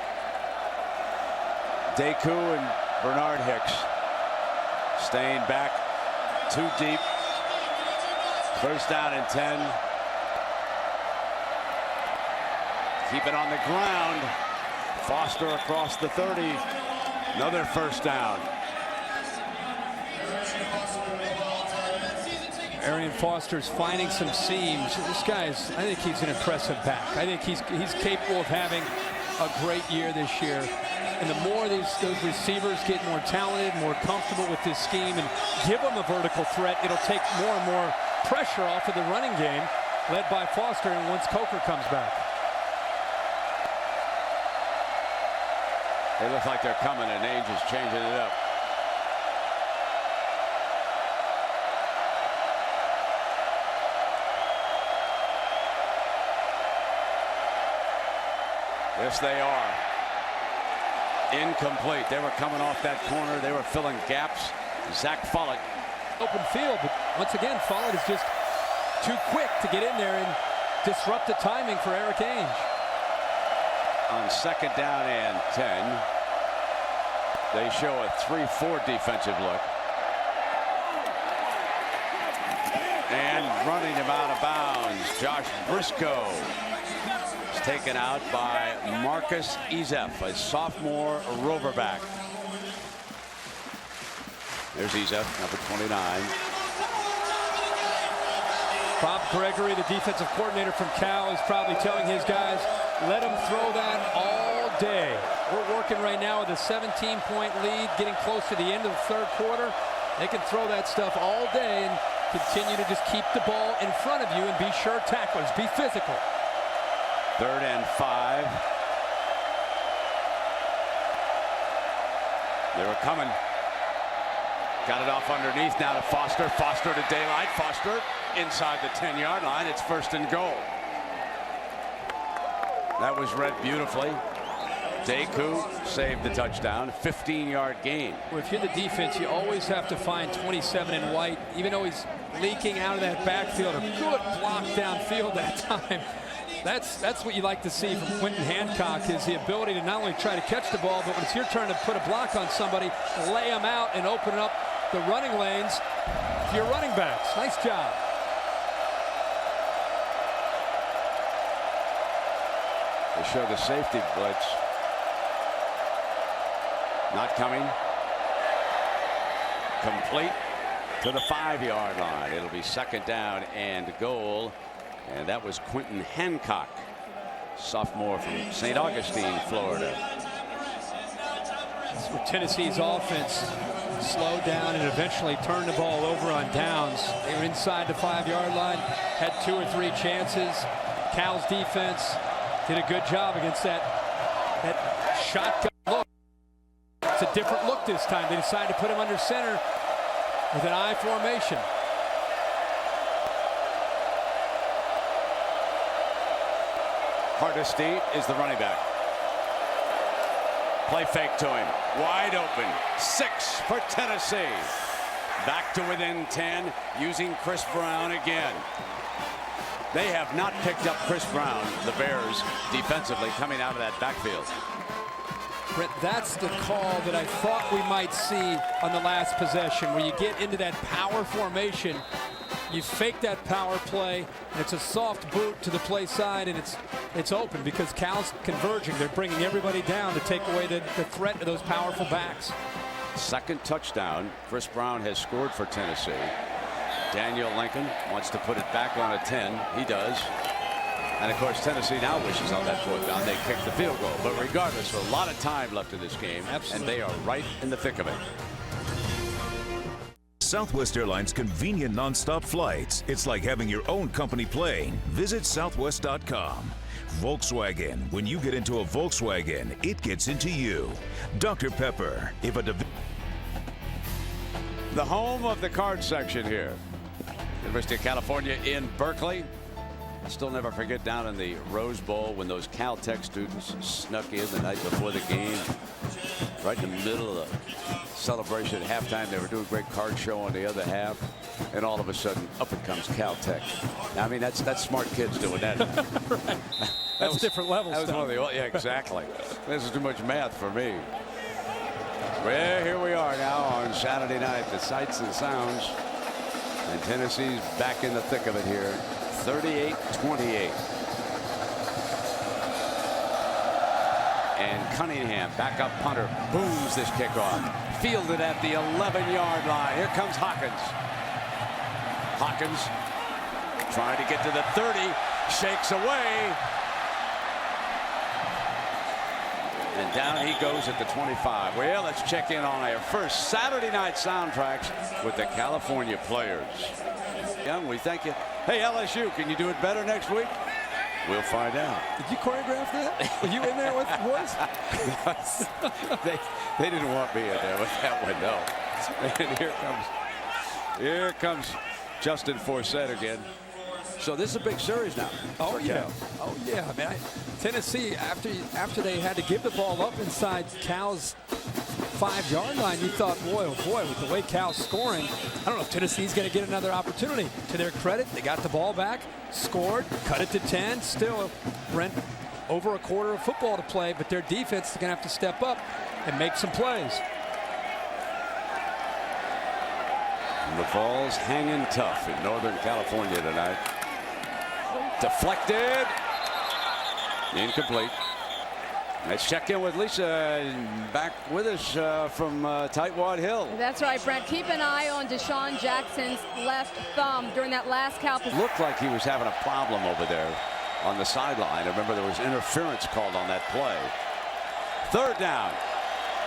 Deku and Bernard Hicks staying back too deep. First down and 10. Keep it on the ground. Foster across the 30. Another first down.
Arian Foster's finding some seams. This guy's, I think he's an impressive back. I think he's capable of having a great year this year. And the more those receivers get more talented, more comfortable with this scheme, and give them a vertical threat, it'll take more and more pressure off of the running game, led by Foster, and once Coker comes back.
They look like they're coming, and Ainge is changing it up. Yes, they are. Incomplete. They were coming off that corner. They were filling gaps. Zach Follett.
Open field, but once again, Follett is just too quick to get in there and disrupt the timing for Eric Ainge.
On second down and 10, they show a 3-4 defensive look. And running him out of bounds, Josh Briscoe is taken out by Marcus Ezef, a sophomore Roverback. There's Ezef, number 29.
Bob Gregory, the defensive coordinator from Cal, is probably telling his guys, let them throw that all day. We're working right now with a 17-point lead, getting close to the end of the 3rd quarter. They can throw that stuff all day and continue to just keep the ball in front of you and be sure tacklers, be physical.
3rd and 5. They were coming. Got it off underneath now to Foster. Foster to daylight. Foster inside the 10-yard line. It's 1st and goal. That was read beautifully. Deku saved the touchdown. 15-yard gain.
Well, if you're the defense, you always have to find 27 in white, even though he's leaking out of that backfield. A good block downfield that time. That's what you like to see from Quentin Hancock, is the ability to not only try to catch the ball, but when it's your turn to put a block on somebody, lay them out and open up the running lanes to your running backs. Nice job.
They show the safety blitz. Not coming. Complete to the 5-yard line. It'll be 2nd down and goal. And that was Quentin Hancock, sophomore from St. Augustine, Florida.
That's where Tennessee's offense slowed down and eventually turned the ball over on downs. They were inside the 5-yard line, had 2 or 3 chances. Cal's defense did a good job against that shotgun look. It's a different look this time. They decided to put him under center with an I formation.
Hardesty is the running back. Play fake to him. Wide open. 6 for Tennessee. Back to within 10, using Chris Brown again. They have not picked up Chris Brown, the Bears, defensively coming out of that backfield.
Brett, that's the call that I thought we might see on the last possession, where you get into that power formation. You fake that power play, and it's a soft boot to the play side, and it's open because Cal's converging. They're bringing everybody down to take away the threat of those powerful backs.
2nd touchdown. Chris Brown has scored for Tennessee. Daniel Lincoln wants to put it back on a 10. He does. And of course, Tennessee now wishes on that 4th down. They kicked the field goal. But regardless, a lot of time left in this game. Absolutely. And they are right in the thick of it.
Southwest Airlines convenient nonstop flights. It's like having your own company plane. Visit southwest.com. Volkswagen. When you get into a Volkswagen, it gets into you. Dr. Pepper. If a
the home of the card section here. University of California in Berkeley. I still never forget down in the Rose Bowl when those Caltech students snuck in the night before the game. Right in the middle of the celebration at halftime. They were doing a great card show on the other half. And all of a sudden, up it comes Caltech. I mean, that's smart kids doing that.
Right. That's different levels.
That was one of the, yeah, exactly. This is too much math for me. Well, here we are now on Saturday night, the sights and sounds. And Tennessee's back in the thick of it here. 38-28. And Cunningham, backup punter, booms this kickoff. Fielded at the 11-yard line. Here comes Hawkins. Hawkins trying to get to the 30, shakes away. And down he goes at the 25. Well, let's check in on our first Saturday night soundtracks with the California players. Young, we thank you. Hey, LSU, can you do it better next week? We'll find out.
Did you choreograph that? Were you in there with the boys?
they didn't want me in there with that one, no. And here comes Justin Forsett again. So this is a big series now.
Oh yeah. Oh yeah. I mean, Tennessee, after they had to give the ball up inside Cal's 5-yard line, you thought, boy, oh boy, with the way Cal's scoring, I don't know if Tennessee's going to get another opportunity. To their credit, they got the ball back, scored, cut it to 10. Still, Brent, over a quarter of football to play, but their defense is going to have to step up and make some plays.
And the ball's hanging tough in Northern California tonight. Deflected. Incomplete. Let's check in with Lisa, back with us from Tightwad Hill.
That's right, Brent. Keep an eye on Deshaun Jackson's left thumb during that last Cal.
Looked like he was having a problem over there on the sideline. I remember there was interference called on that play. 3rd down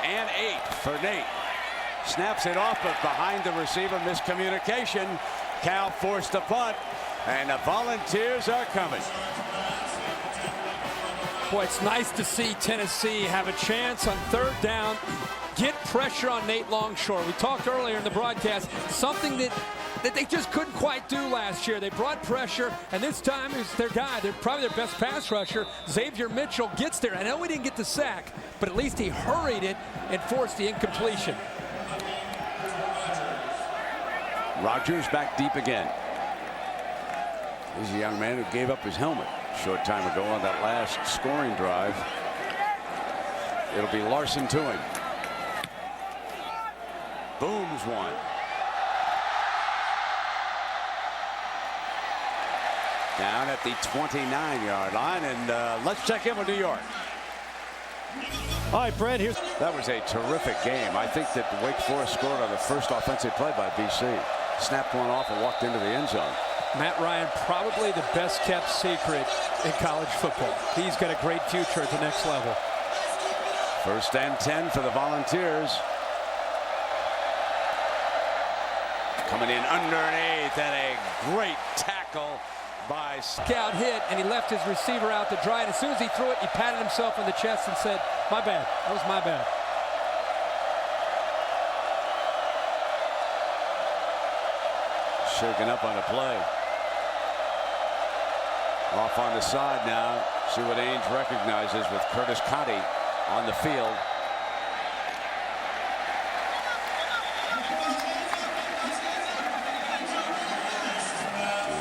and 8 for Nate. Snaps it off, but behind the receiver, miscommunication. Cal forced to punt, and the Volunteers are coming.
Boy, it's nice to see Tennessee have a chance on third down, get pressure on Nate Longshore. We talked earlier in the broadcast, something that they just couldn't quite do last year. They brought pressure, and this time it's their guy. They're probably their best pass rusher. Xavier Mitchell gets there. I know we didn't get the sack, but at least he hurried it and forced the incompletion.
Rodgers back deep again. He's a young man who gave up his helmet a short time ago on that last scoring drive. It'll be Larson to him. Booms one. Down at the 29-yard line, and let's check in with New York.
All right, Brett, here's...
That was a terrific game. I think that Wake Forest scored on the first offensive play by BC. Snapped one off and walked into the end zone.
Matt Ryan, probably the best kept secret in college football. He's got a great future at the next level.
First and 10 for the Volunteers. Coming in underneath, and a great tackle by
Scout hit, and he left his receiver out to dry, and as soon as he threw it, he patted himself on the chest and said, "My bad, that was my bad."
Shaken up on a play. Off on the side now. See what Ainge recognizes with Curtis Conti on the field.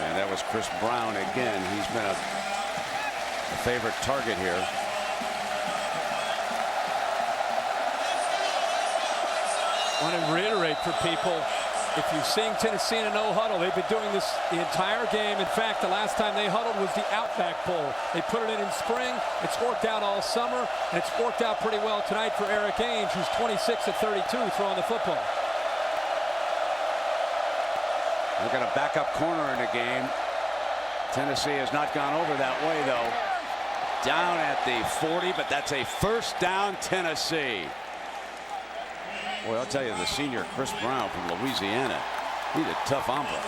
And that was Chris Brown again. He's been a favorite target here.
I want to reiterate for people, if you're seeing Tennessee in a no huddle, they've been doing this the entire game. In fact, the last time they huddled was the Outback Bowl. They put it in spring. It's worked out all summer, and it's worked out pretty well tonight for Eric Ainge, who's 26 of 32 throwing the football.
We've got a backup corner in the game. Tennessee has not gone over that way, though. Down at the 40, but that's a first down, Tennessee. Boy, I'll tell you, the senior Chris Brown from Louisiana, he's a tough hombre.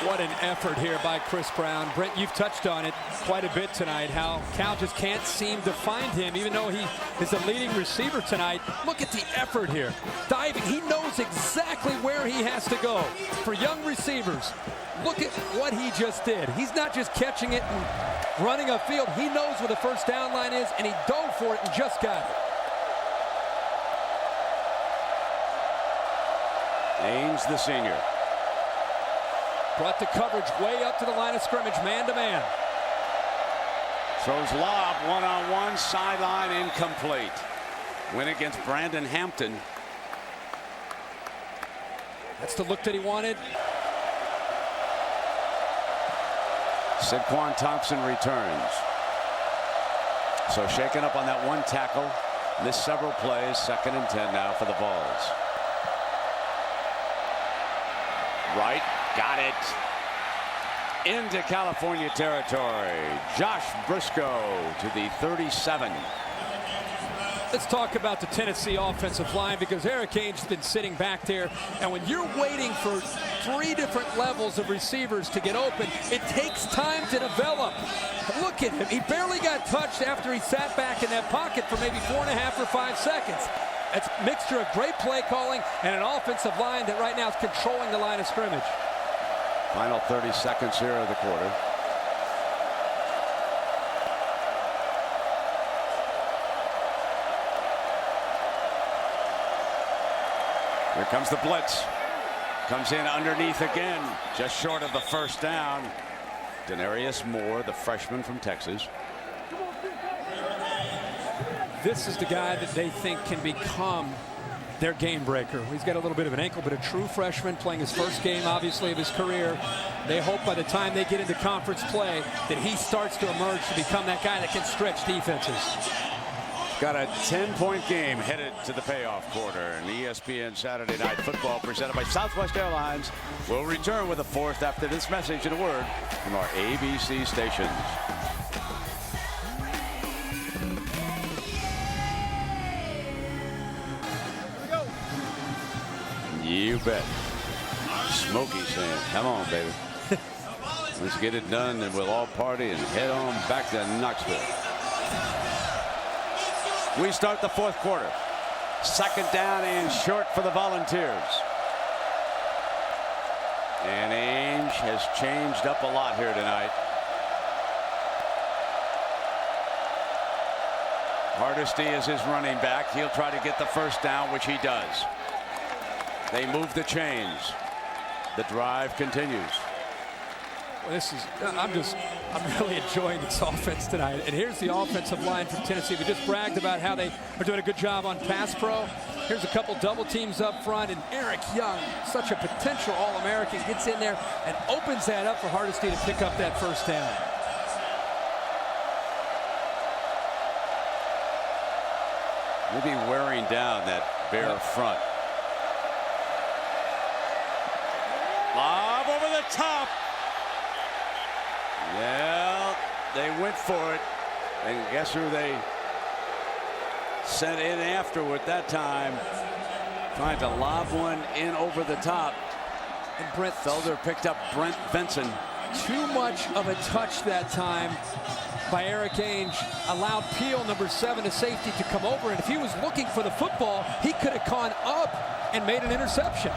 What an effort here by Chris Brown. Brent, you've touched on it quite a bit tonight, how Cal just can't seem to find him, even though he is the leading receiver tonight. Look at the effort here. Diving, he knows exactly where he has to go. For young receivers, look at what he just did. He's not just catching it and running upfield. He knows where the first down line is, and he dove for it and just got it.
Ainge, the senior.
Brought the coverage way up to the line of scrimmage, man-to-man.
Throws lob, one-on-one, sideline, incomplete. Win against Brandon Hampton.
That's the look that he wanted.
Saquon Thompson returns. So shaken up on that one tackle. Missed several plays. 2nd and 10 now for the Vols. Right, got it. Into California territory. Josh Briscoe to the 37.
Let's talk about the Tennessee offensive line, because Eric Ainge has been sitting back there, and when you're waiting for 3 different levels of receivers to get open, it takes time to develop. Look at him. He barely got touched after he sat back in that pocket for maybe 4.5 or 5 seconds. It's a mixture of great play calling and an offensive line that right now is controlling the line of scrimmage.
Final 30 seconds here of the quarter. Here comes the blitz. Comes in underneath again, just short of the first down. Denarius Moore, the freshman from Texas.
This is the guy that they think can become their game breaker. He's got a little bit of an ankle, but a true freshman playing his first game, obviously, of his career. They hope by the time they get into conference play that he starts to emerge to become that guy that can stretch defenses.
Got a 10-point game headed to the payoff quarter. And ESPN Saturday Night Football presented by Southwest Airlines will return with a 4th after this message and a word from our ABC stations. You bet. Smokey saying, come on, baby. Let's get it done, and we'll all party and head on back to Knoxville. We start the fourth quarter. Second down and short for the Volunteers. And Ainge has changed up a lot here tonight. Hardesty is his running back. He'll try to get the first down, which he does. They move the chains. The drive continues.
Well, I'm really enjoying this offense tonight. And here's the offensive line from Tennessee. We just bragged about how they are doing a good job on pass pro. Here's a couple double teams up front, and Eric Young, such a potential All-American, gets in there and opens that up for Hardesty to pick up that first down.
Maybe wearing down that Bear front. Lob over the top. Well, they went for it. And guess who they sent in afterward that time? Trying to lob one in over the top.
And Brent
Felder picked up Brent Benson.
Too much of a touch that time by Eric Ainge. Allowed Peel, number 7, a safety, to come over. And if he was looking for the football, he could have gone up and made an interception.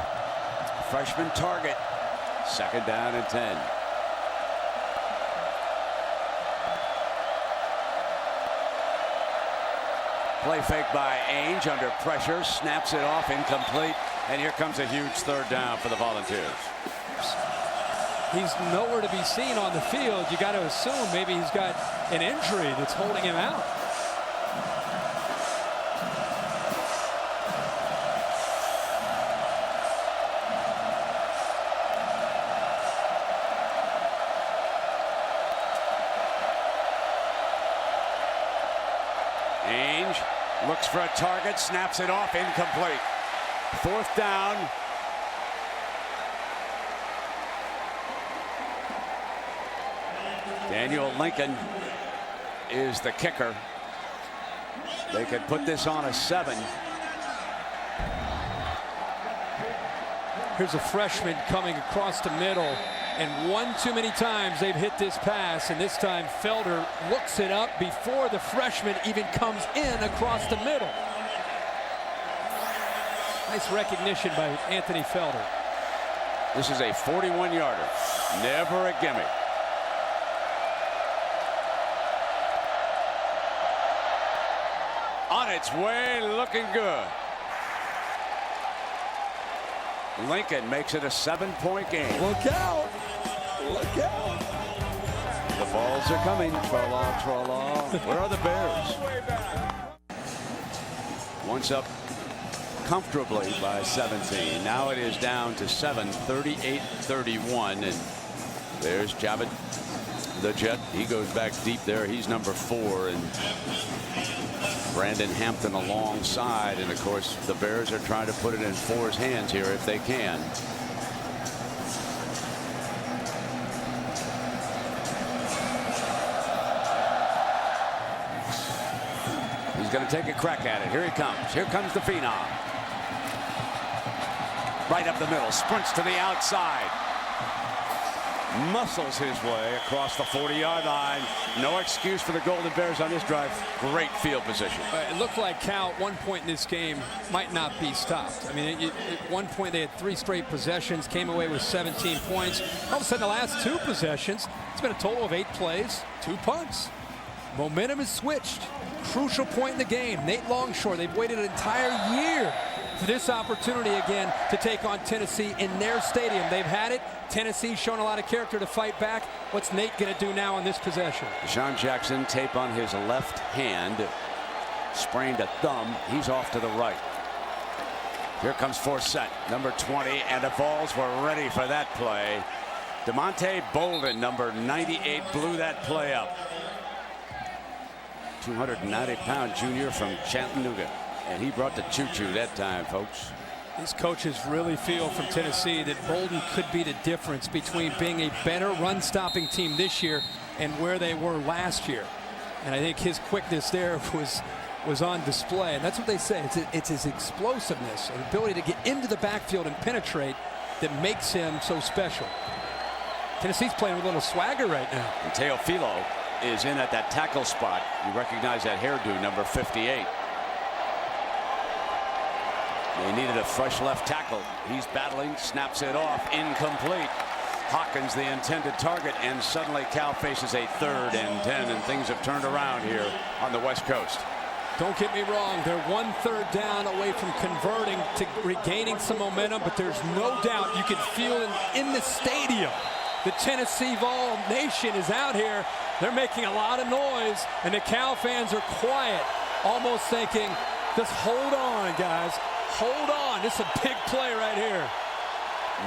Freshman target. Second down and 10. Play fake by Ainge under pressure, snaps it off, incomplete, and here comes a huge third down for the Volunteers.
He's nowhere to be seen on the field. You got to assume maybe he's got an injury that's holding him out.
Ainge looks for a target, snaps it off, incomplete. Fourth down. Daniel Lincoln is the kicker. They could put this on a 7.
Here's a freshman coming across the middle, and one too many times they've hit this pass, and this time Felder looks it up before the freshman even comes in across the middle. Nice recognition by Anthony Felder.
This is a 41-yarder. Never a gimme. On its way, looking good. Lincoln makes it a 7-point game.
Look out! Look out!
The balls are coming. Tra-la, tra-la. Where are the Bears? Once up comfortably by 17. Now it is down to 7, 38-31. And there's Javed, the Jet. He goes back deep there. He's number 4. And Brandon Hampton alongside, and of course the Bears are trying to put it in 4's hands here if they can. He's going to take a crack at it. Here he comes. Here comes the Phenom. Right up the middle, sprints to the outside. Muscles his way across the 40-yard line. No excuse for the Golden Bears on this drive. Great field position.
It looked like Cal at one point in this game might not be stopped. I mean, at one point they had 3 straight possessions, came away with 17 points. All of a sudden, the last 2 possessions, it's been a total of 8 plays, 2 punts. Momentum is switched. Crucial point in the game. Nate Longshore, they've waited an entire year for this opportunity again to take on Tennessee in their stadium. They've had it. Tennessee's shown a lot of character to fight back. What's Nate going to do now on this possession?
Deshaun Jackson, tape on his left hand. Sprained a thumb. He's off to the right. Here comes Forsett, number 20, and the Vols were ready for that play. DeMonte Bolden, number 98, blew that play up. 290-pound junior from Chattanooga. And he brought the choo-choo that time, folks.
These coaches really feel from Tennessee that Bolden could be the difference between being a better run-stopping team this year and where they were last year. And I think his quickness there was on display. And that's what they say. It's his explosiveness and ability to get into the backfield and penetrate that makes him so special. Tennessee's playing with a little swagger right now.
And Teofilo is in at that tackle spot. You recognize that hairdo, number 58. They needed a fresh left tackle. He's battling, snaps it off, incomplete. Hawkins, the intended target, and suddenly Cal faces a 3rd and 10, and things have turned around here on the West Coast.
Don't get me wrong, they're 1/3 down away from converting to regaining some momentum, but there's no doubt you can feel in the stadium. The Tennessee Vol Nation is out here. They're making a lot of noise, and the Cal fans are quiet, almost thinking, just hold on, guys. Hold on. This is a big play right here.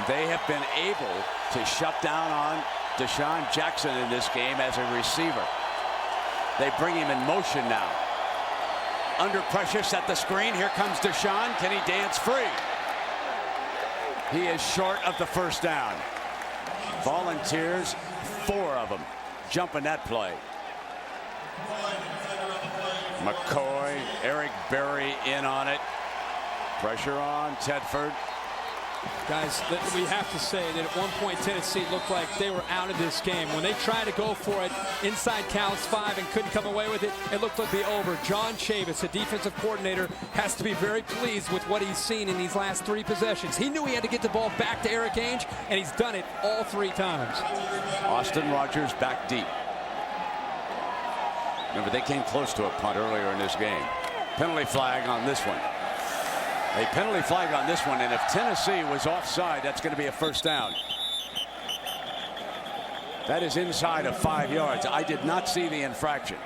They have been able to shut down on Deshaun Jackson in this game as a receiver. They bring him in motion now. Under pressure, set the screen. Here comes Deshaun. Can he dance free? He is short of the first down. Volunteers, 4 of them, jumping that play. McCoy, Eric Berry in on it. Pressure on Tedford.
Guys, we have to say that at one point Tennessee looked like they were out of this game. When they tried to go for it inside Cal's 5 and couldn't come away with it, it looked like it'd be over. John Chavis, the defensive coordinator, has to be very pleased with what he's seen in these last 3 possessions. He knew he had to get the ball back to Eric Ainge, and he's done it all 3 times.
Austin Rogers back deep. Remember, they came close to a punt earlier in this game. Penalty flag on this one. A penalty flag on this one, and if Tennessee was offside, that's going to be a first down. That is inside of 5 yards. I did not see the infraction.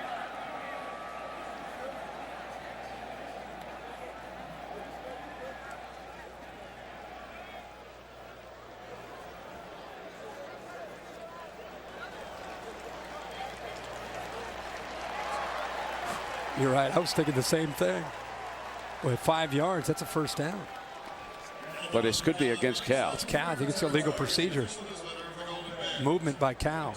You're right. I was thinking the same thing. With 5 yards, that's a first down.
But this could be against Cal.
It's Cal. I think it's a legal procedure. Movement by Cal.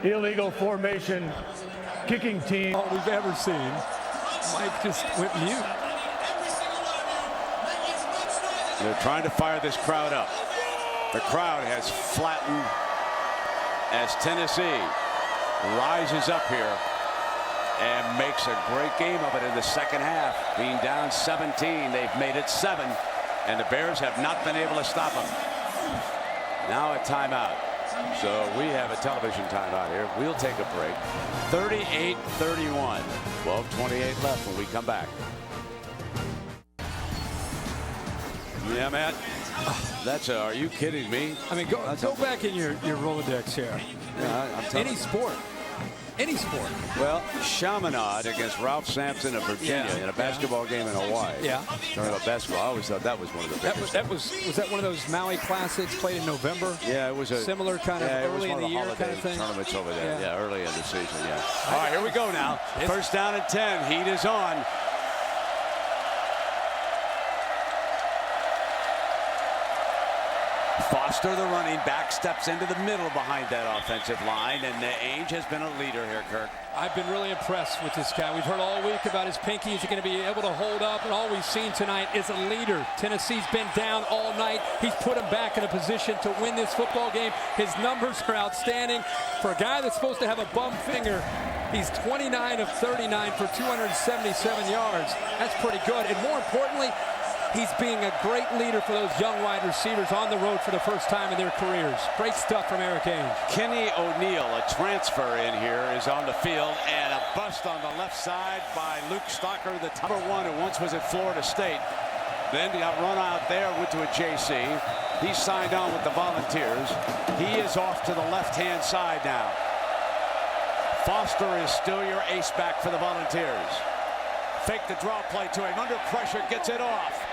Illegal formation, kicking team.
All we've ever seen. Mike just went mute.
They're trying to fire this crowd up. The crowd has flattened as Tennessee rises up here and makes a great game of it in the second half. Being down 17, they've made it 7, and the Bears have not been able to stop them. Now a timeout. So we have a television timeout here. We'll take a break. 38-31. 12:28 left when we come back. Yeah, Matt. That's are you kidding me?
I mean, go back in your Rolodex here.
Yeah, I'm telling
Any sport. Any sport.
Well, Chaminade against Ralph Sampson of Virginia in a basketball game in Hawaii.
Yeah.
Talking about basketball, I always thought that was one of the biggest.
Was that one of those Maui Classics played in November?
Yeah, it was a
similar kind of early in the year kind of thing.
Tournaments over there. Yeah, early in the season. Yeah. All right, here we go now. First down and 10. Heat is on. Foster, the running back, steps into the middle behind that offensive line, and Ainge has been a leader here, Kirk.
I've been really impressed with this guy. We've heard all week about his pinky. Is he going to be able to hold up? And all we've seen tonight is a leader. Tennessee's been down all night. He's put them back in a position to win this football game. His numbers are outstanding. For a guy that's supposed to have a bum finger, he's 29 of 39 for 277 yards. That's pretty good. And more importantly, he's being a great leader for those young wide receivers on the road for the first time in their careers. Great stuff from Eric Ainge.
Kenny O'Neal, a transfer in here, is on the field, and a bust on the left side by Luke Stocker, the number 1 who once was at Florida State. Then he got run out there, went to a JC. He signed on with the Volunteers. He is off to the left-hand side now. Foster is still your ace back for the Volunteers. Fake the draw play to him, under pressure, gets it off.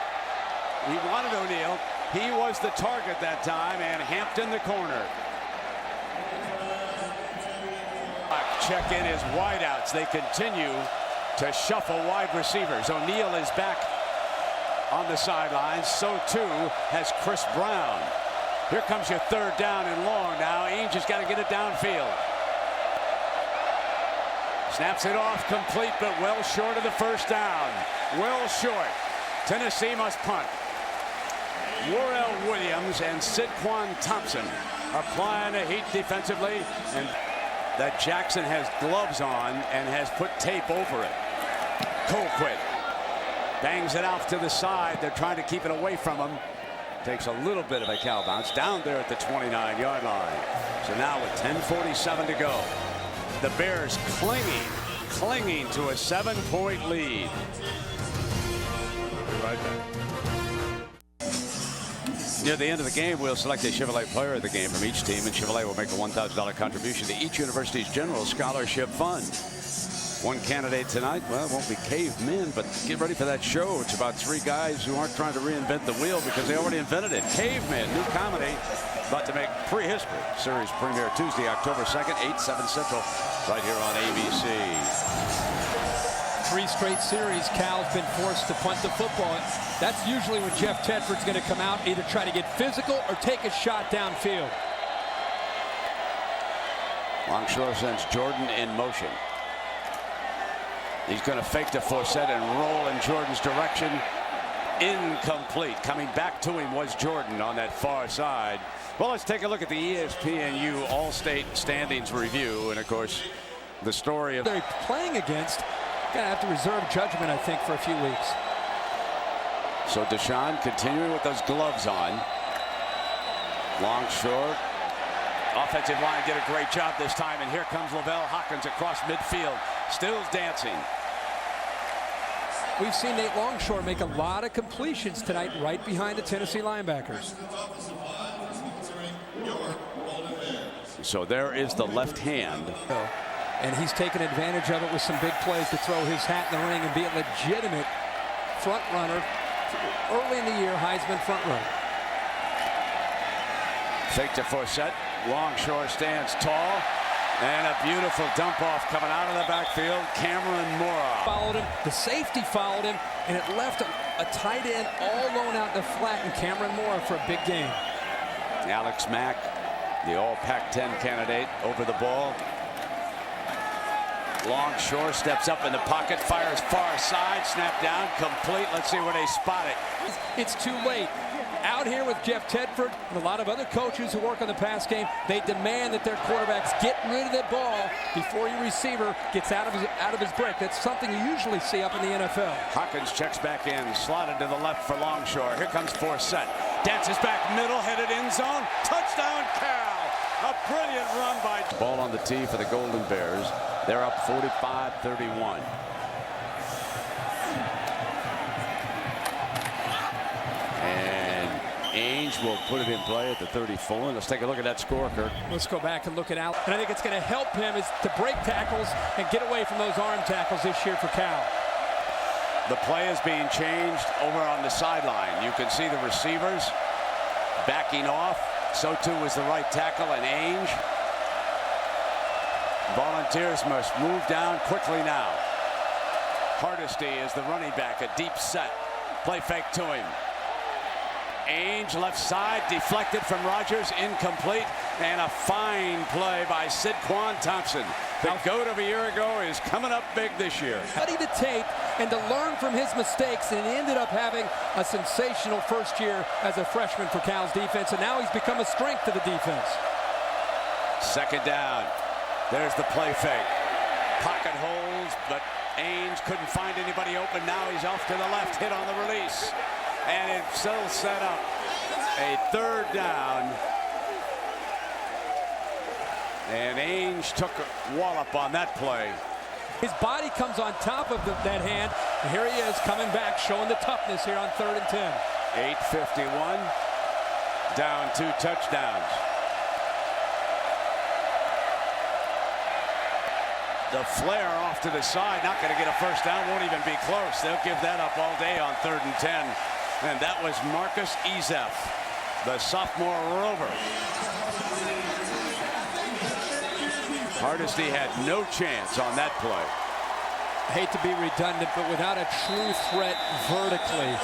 He wanted O'Neal. He was the target that time, and Hampton the corner. Check in his wideouts. They continue to shuffle wide receivers. O'Neal is back on the sidelines. So too has Chris Brown. Here comes your third down and long now. Ainge has got to get it downfield. Snaps it off, complete, but well short of the first down. Well short. Tennessee must punt. Warrell Williams and Sidquan Thompson applying the heat defensively. And that Jackson has gloves on and has put tape over it. Colquitt bangs it out to the side. They're trying to keep it away from him. Takes a little bit of a Cal bounce down there at the 29-yard line. So now with 10:47 to go, the Bears clinging to a 7-point lead.
Right back.
Near the end of the game, we'll select a Chevrolet player of the game from each team, and Chevrolet will make a $1,000 contribution to each university's general scholarship fund. One candidate tonight, well, it won't be cavemen, but get ready for that show. It's about 3 guys who aren't trying to reinvent the wheel because they already invented it. Cavemen, new comedy, about to make prehistory. Series premiere Tuesday, October 2nd, 8/7 Central, right here on ABC.
3 straight series, Cal's been forced to punt the football. That's usually when Jeff Tedford's going to come out, either try to get physical or take a shot downfield.
Longshore sends Jordan in motion. He's going to fake to Forsett and roll in Jordan's direction. Incomplete. Coming back to him was Jordan on that far side. Well, let's take a look at the ESPNU All-State Standings Review. And, of course, the story of...
They're playing against... Gonna have to reserve judgment, I think, for a few weeks.
So Deshaun continuing with those gloves on. Longshore. Offensive line did a great job this time, and here comes Lavelle Hawkins across midfield. Still dancing.
We've seen Nate Longshore make a lot of completions tonight right behind the Tennessee linebackers.
So there is the left hand.
And he's taken advantage of it with some big plays to throw his hat in the ring and be a legitimate front runner. Early in the year, Heisman front runner.
Fake to Forsett. Longshore stands tall. And a beautiful dump off coming out of the backfield. Cameron Mora
followed him. The safety followed him. And it left a tight end all alone out in the flat. And Cameron Mora for a big game.
Alex Mack, the all Pac-10 candidate, over the ball. Longshore steps up in the pocket, fires far side, snap down, complete. Let's see where they spot it.
It's too late. Out here with Jeff Tedford and a lot of other coaches who work on the pass game, they demand that their quarterbacks get rid of the ball before your receiver gets out of his break. That's something you usually see up in the NFL.
Hawkins checks back in, slotted to the left for Longshore. Here comes Forsett. Dances back middle, headed end zone. Touchdown, Cal. A brilliant run by... Ball on the tee for the Golden Bears. They're up 45-31. And Ainge will put it in play at the 34. And let's take a look at that score, Kirk.
Let's go back and look it out. And I think it's going to help him is to break tackles and get away from those arm tackles this year for Cal.
The play is being changed over on the sideline. You can see the receivers backing off. So too was the right tackle and Ainge. Volunteers must move down quickly now. Hardesty is the running back, a deep set. Play fake to him. Ainge left side, deflected from Rogers, incomplete, and a fine play by Sidquan Thompson. The GOAT of a year ago is coming up big this year.
Study the tape and to learn from his mistakes, and he ended up having a sensational first year as a freshman for Cal's defense, and now he's become a strength to the defense.
Second down. There's the play fake. Pocket holds, but Ainge couldn't find anybody open. Now he's off to the left, hit on the release. And it's still set up a third down. And Ainge took a wallop on that play.
His body comes on top of that hand. And here he is coming back, showing the toughness here on 3rd and 10.
8:51. Down 2 touchdowns. The flare off to the side, not going to get a first down, won't even be close. They'll give that up all day on 3rd and 10. And that was Marcus Ezef, the sophomore rover. Hardesty had no chance on that play.
I hate to be redundant, but without a true threat vertically,